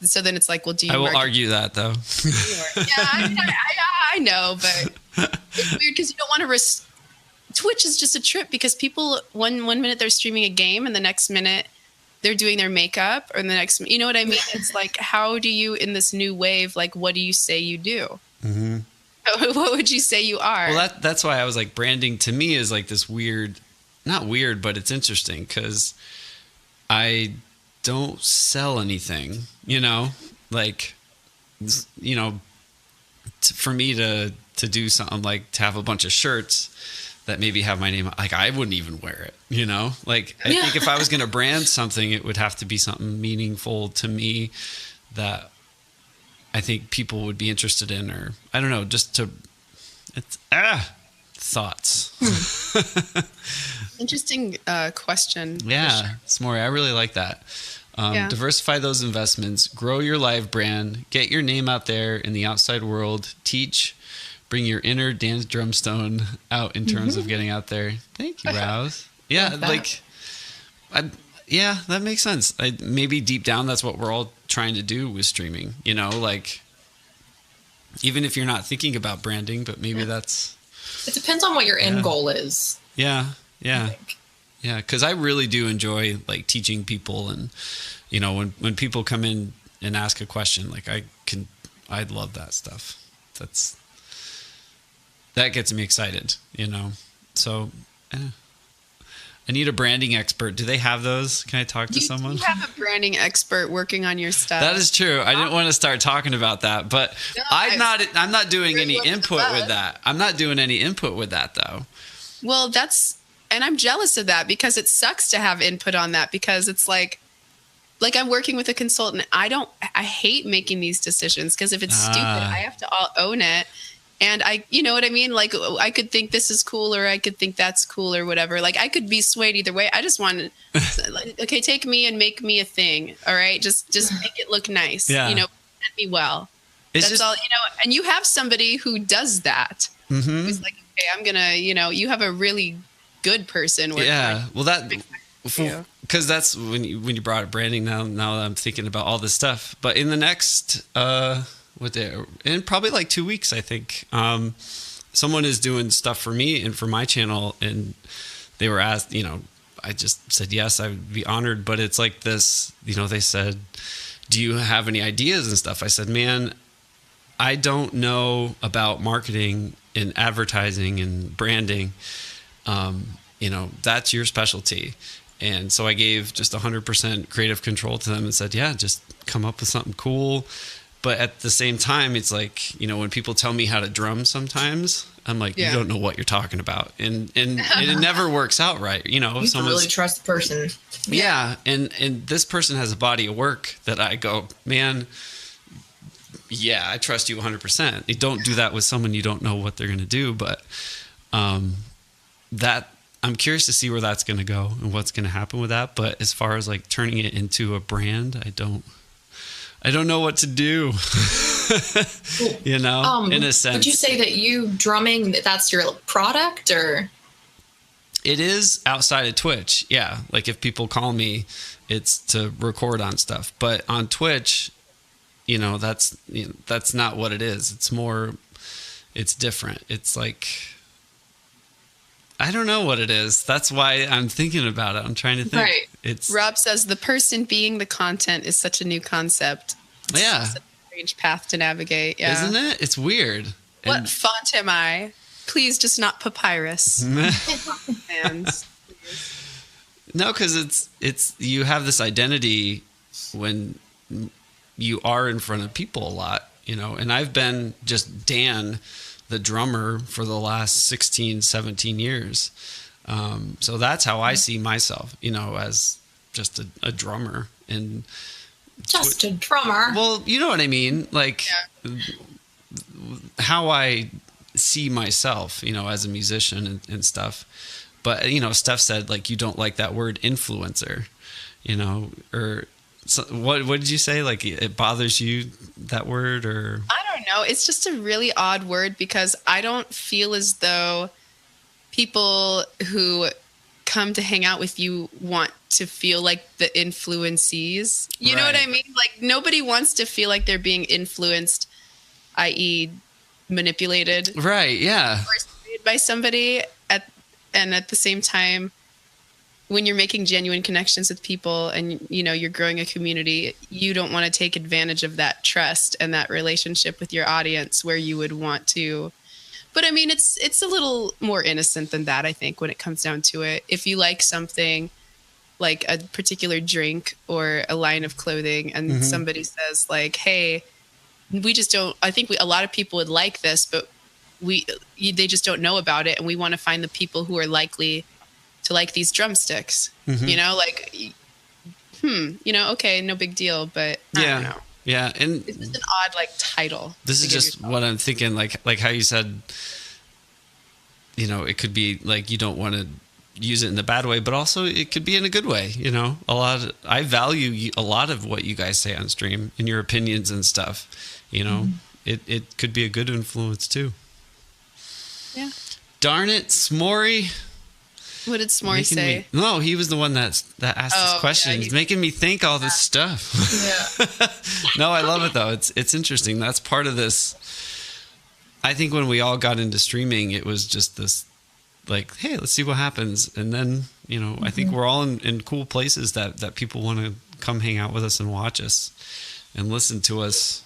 So then it's like, well, do you? I will argue that though. I know, but it's weird because you don't want to risk. Twitch is just a trip because people one minute they're streaming a game and the next minute they're doing their makeup, or the next, you know what I mean? It's like, how do you, in this new wave, like, what do you say you do? Mm-hmm. What would you say you are? Well, that's why I was like, branding to me is like this weird, not weird, but it's interesting because I don't sell anything, like, for me to do something like to have a bunch of shirts that maybe have my name, like I wouldn't even wear it, like I think if I was going to brand something, it would have to be something meaningful to me that I think people would be interested in, or I don't know, thoughts. Interesting question. Yeah. Sure. Smori, I really like that. Diversify those investments, grow your live brand, get your name out there in the outside world, teach, bring your inner Dan Drumstone out in terms of getting out there. Thank you, Rouse. Yeah, that makes sense. Maybe deep down, that's what we're all trying to do with streaming, like even if you're not thinking about branding, but maybe that's... It depends on what your end goal is. Yeah. Yeah. Because I really do enjoy like teaching people, and when people come in and ask a question, like I'd love that stuff. That gets me excited, So I need a branding expert. Do they have those? Can I talk to someone? You have a branding expert working on your stuff. That is true. I didn't want to start talking about that, but I'm not doing any input with that. I'm not doing any input with that though. Well, that's And I'm jealous of that because it sucks to have input on that, because it's like I'm working with a consultant. I hate making these decisions because if it's stupid, I have to all own it. And you know what I mean? Like, I could think this is cool, or I could think that's cool, or whatever. Like, I could be swayed either way. I just want to, like, okay, take me and make me a thing. All right. Just make it look nice. Yeah. You know, present me well. It's That's all, you know, and you have somebody who does that. Mm-hmm. Who's like, okay, I'm going to, you know, you have a really good person. Yeah. Well, because that's when you brought up branding. Now that I'm thinking about all this stuff, but in the next, in probably like 2 weeks, I think, someone is doing stuff for me and for my channel, and they were asked, you know, I just said yes, I would be honored. But it's like this, you know, they said, do you have any ideas and stuff? I said, man, I don't know about marketing and advertising and branding. You know, that's your specialty. And so I gave just 100% creative control to them and said, yeah, just come up with something cool. But at the same time, it's like, you know, when people tell me how to drum sometimes, I'm like, you don't know what you're talking about. And it never works out right. You know, you really trust the person. Yeah. And this person has a body of work that I go, man, yeah, I trust you 100%. You don't do that with someone you don't know what they're going to do. But that I'm curious to see where that's going to go and what's going to happen with that. But as far as like turning it into a brand, I don't know what to do. You know, in a sense. Would you say that you drumming, that's your product, or? It is outside of Twitch. Yeah. Like if people call me, it's to record on stuff. But on Twitch, you know, that's not what it is. It's different. It's like, I don't know what it is. That's why I'm thinking about it. I'm trying to think. Right. Rob says the person being the content is such a new concept. Yeah. It's such a strange path to navigate. Yeah. Isn't it? It's weird. What font am I? Please just not papyrus. Hands. No, because it's you have this identity when you are in front of people a lot, you know, and I've been just Dan, the drummer, for the last 16, 17 years. So that's how I see myself, you know, as just a drummer. And just a drummer. Well, you know what I mean? Like how I see myself, you know, as a musician and stuff. But, you know, Steph said, like, you don't like that word influencer, you know, or so, what did you say? Like, it bothers you, that word, or? I don't know. It's just a really odd word because I don't feel as though people who come to hang out with you want to feel like the influencees. You know what I mean? Like, nobody wants to feel like they're being influenced, i.e. manipulated. Right, yeah. Or swayed by somebody. And at the same time, when you're making genuine connections with people and, you know, you're growing a community, you don't want to take advantage of that trust and that relationship with your audience where you would want to. But I mean, it's a little more innocent than that, I think, when it comes down to it. If you like something like a particular drink or a line of clothing and somebody says like, hey, we just don't, I think a lot of people would like this, but they just don't know about it. And we want to find the people who are likely to like these drumsticks, you know, like, you know, okay, no big deal, but I don't know. Yeah. And it's just an odd, like, title. This is just what I'm thinking, like how you said, you know, it could be like, you don't want to use it in a bad way, but also it could be in a good way. You know, I value a lot of what you guys say on stream and your opinions and stuff, you know, it could be a good influence too. Yeah. Darn it, Smory. What did Smory say? No, he was the one that asked this question. Yeah, he's making me think all this stuff. Yeah. No, I love it though. It's interesting. That's part of this. I think when we all got into streaming, it was just this, like, hey, let's see what happens. And then, you know, I think we're all in cool places that people want to come hang out with us and watch us and listen to us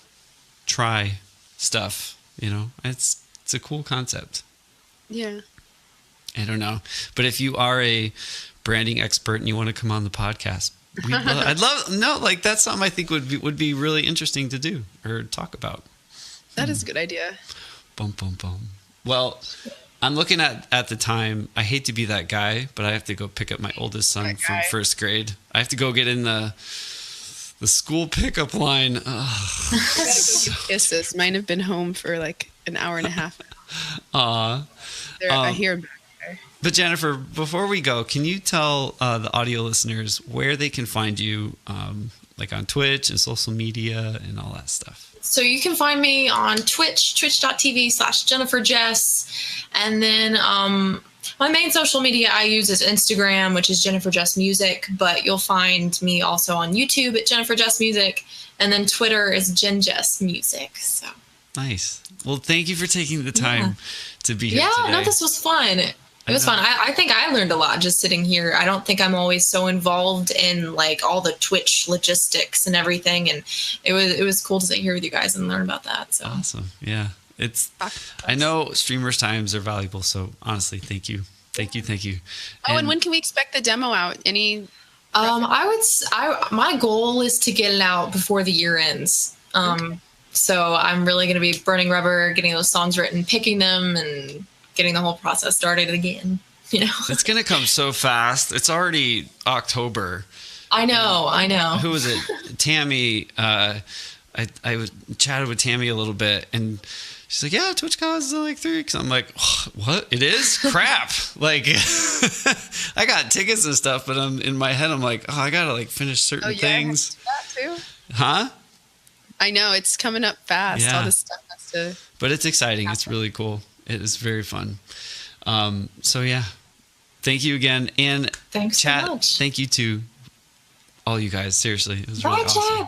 try stuff. You know, it's a cool concept. Yeah. I don't know. But if you are a branding expert and you want to come on the podcast, that's something I think would be really interesting to do or talk about. That is a good idea. Bum, bum, bum. Well, I'm looking at the time. I hate to be that guy, but I have to go pick up my oldest son from first grade. I have to go get in the school pickup line. Kisses. Mine have been home for like an hour and a half. Aw. I hear them. But Jennifer, before we go, can you tell the audio listeners where they can find you, like on Twitch and social media and all that stuff? So you can find me on Twitch, twitch.tv/JenniferJess. And then my main social media I use is Instagram, which is JenniferJess Music. But you'll find me also on YouTube at JenniferJess Music. And then Twitter is JenJess Music. So nice. Well, thank you for taking the time to be here today. No, this was fun. It was fun. I think I learned a lot just sitting here. I don't think I'm always so involved in like all the Twitch logistics and everything. And it was cool to sit here with you guys and learn about that. So awesome. Yeah. I know streamers' times are valuable. So honestly, thank you. Thank you. And when can we expect the demo out? Any? My goal is to get it out before the year ends. So I'm really going to be burning rubber, getting those songs written, picking them, and getting the whole process started again. It's going to come so fast. It's already October. I know. Who was it? Tammy. I chatted with Tammy a little bit, and she's like, "Yeah, TwitchCon is in like 3 weeks." I'm like, "What? It is? Crap!" Like, I got tickets and stuff, but in my head, I'm like, "Oh, I gotta like finish certain things." That too. Huh? I know it's coming up fast. Yeah. All this stuff has to. But it's exciting. Happen. It's really cool. It is very fun. So yeah, thank you again, and thanks chat. So much. Thank you to all you guys. Seriously, it was really awesome.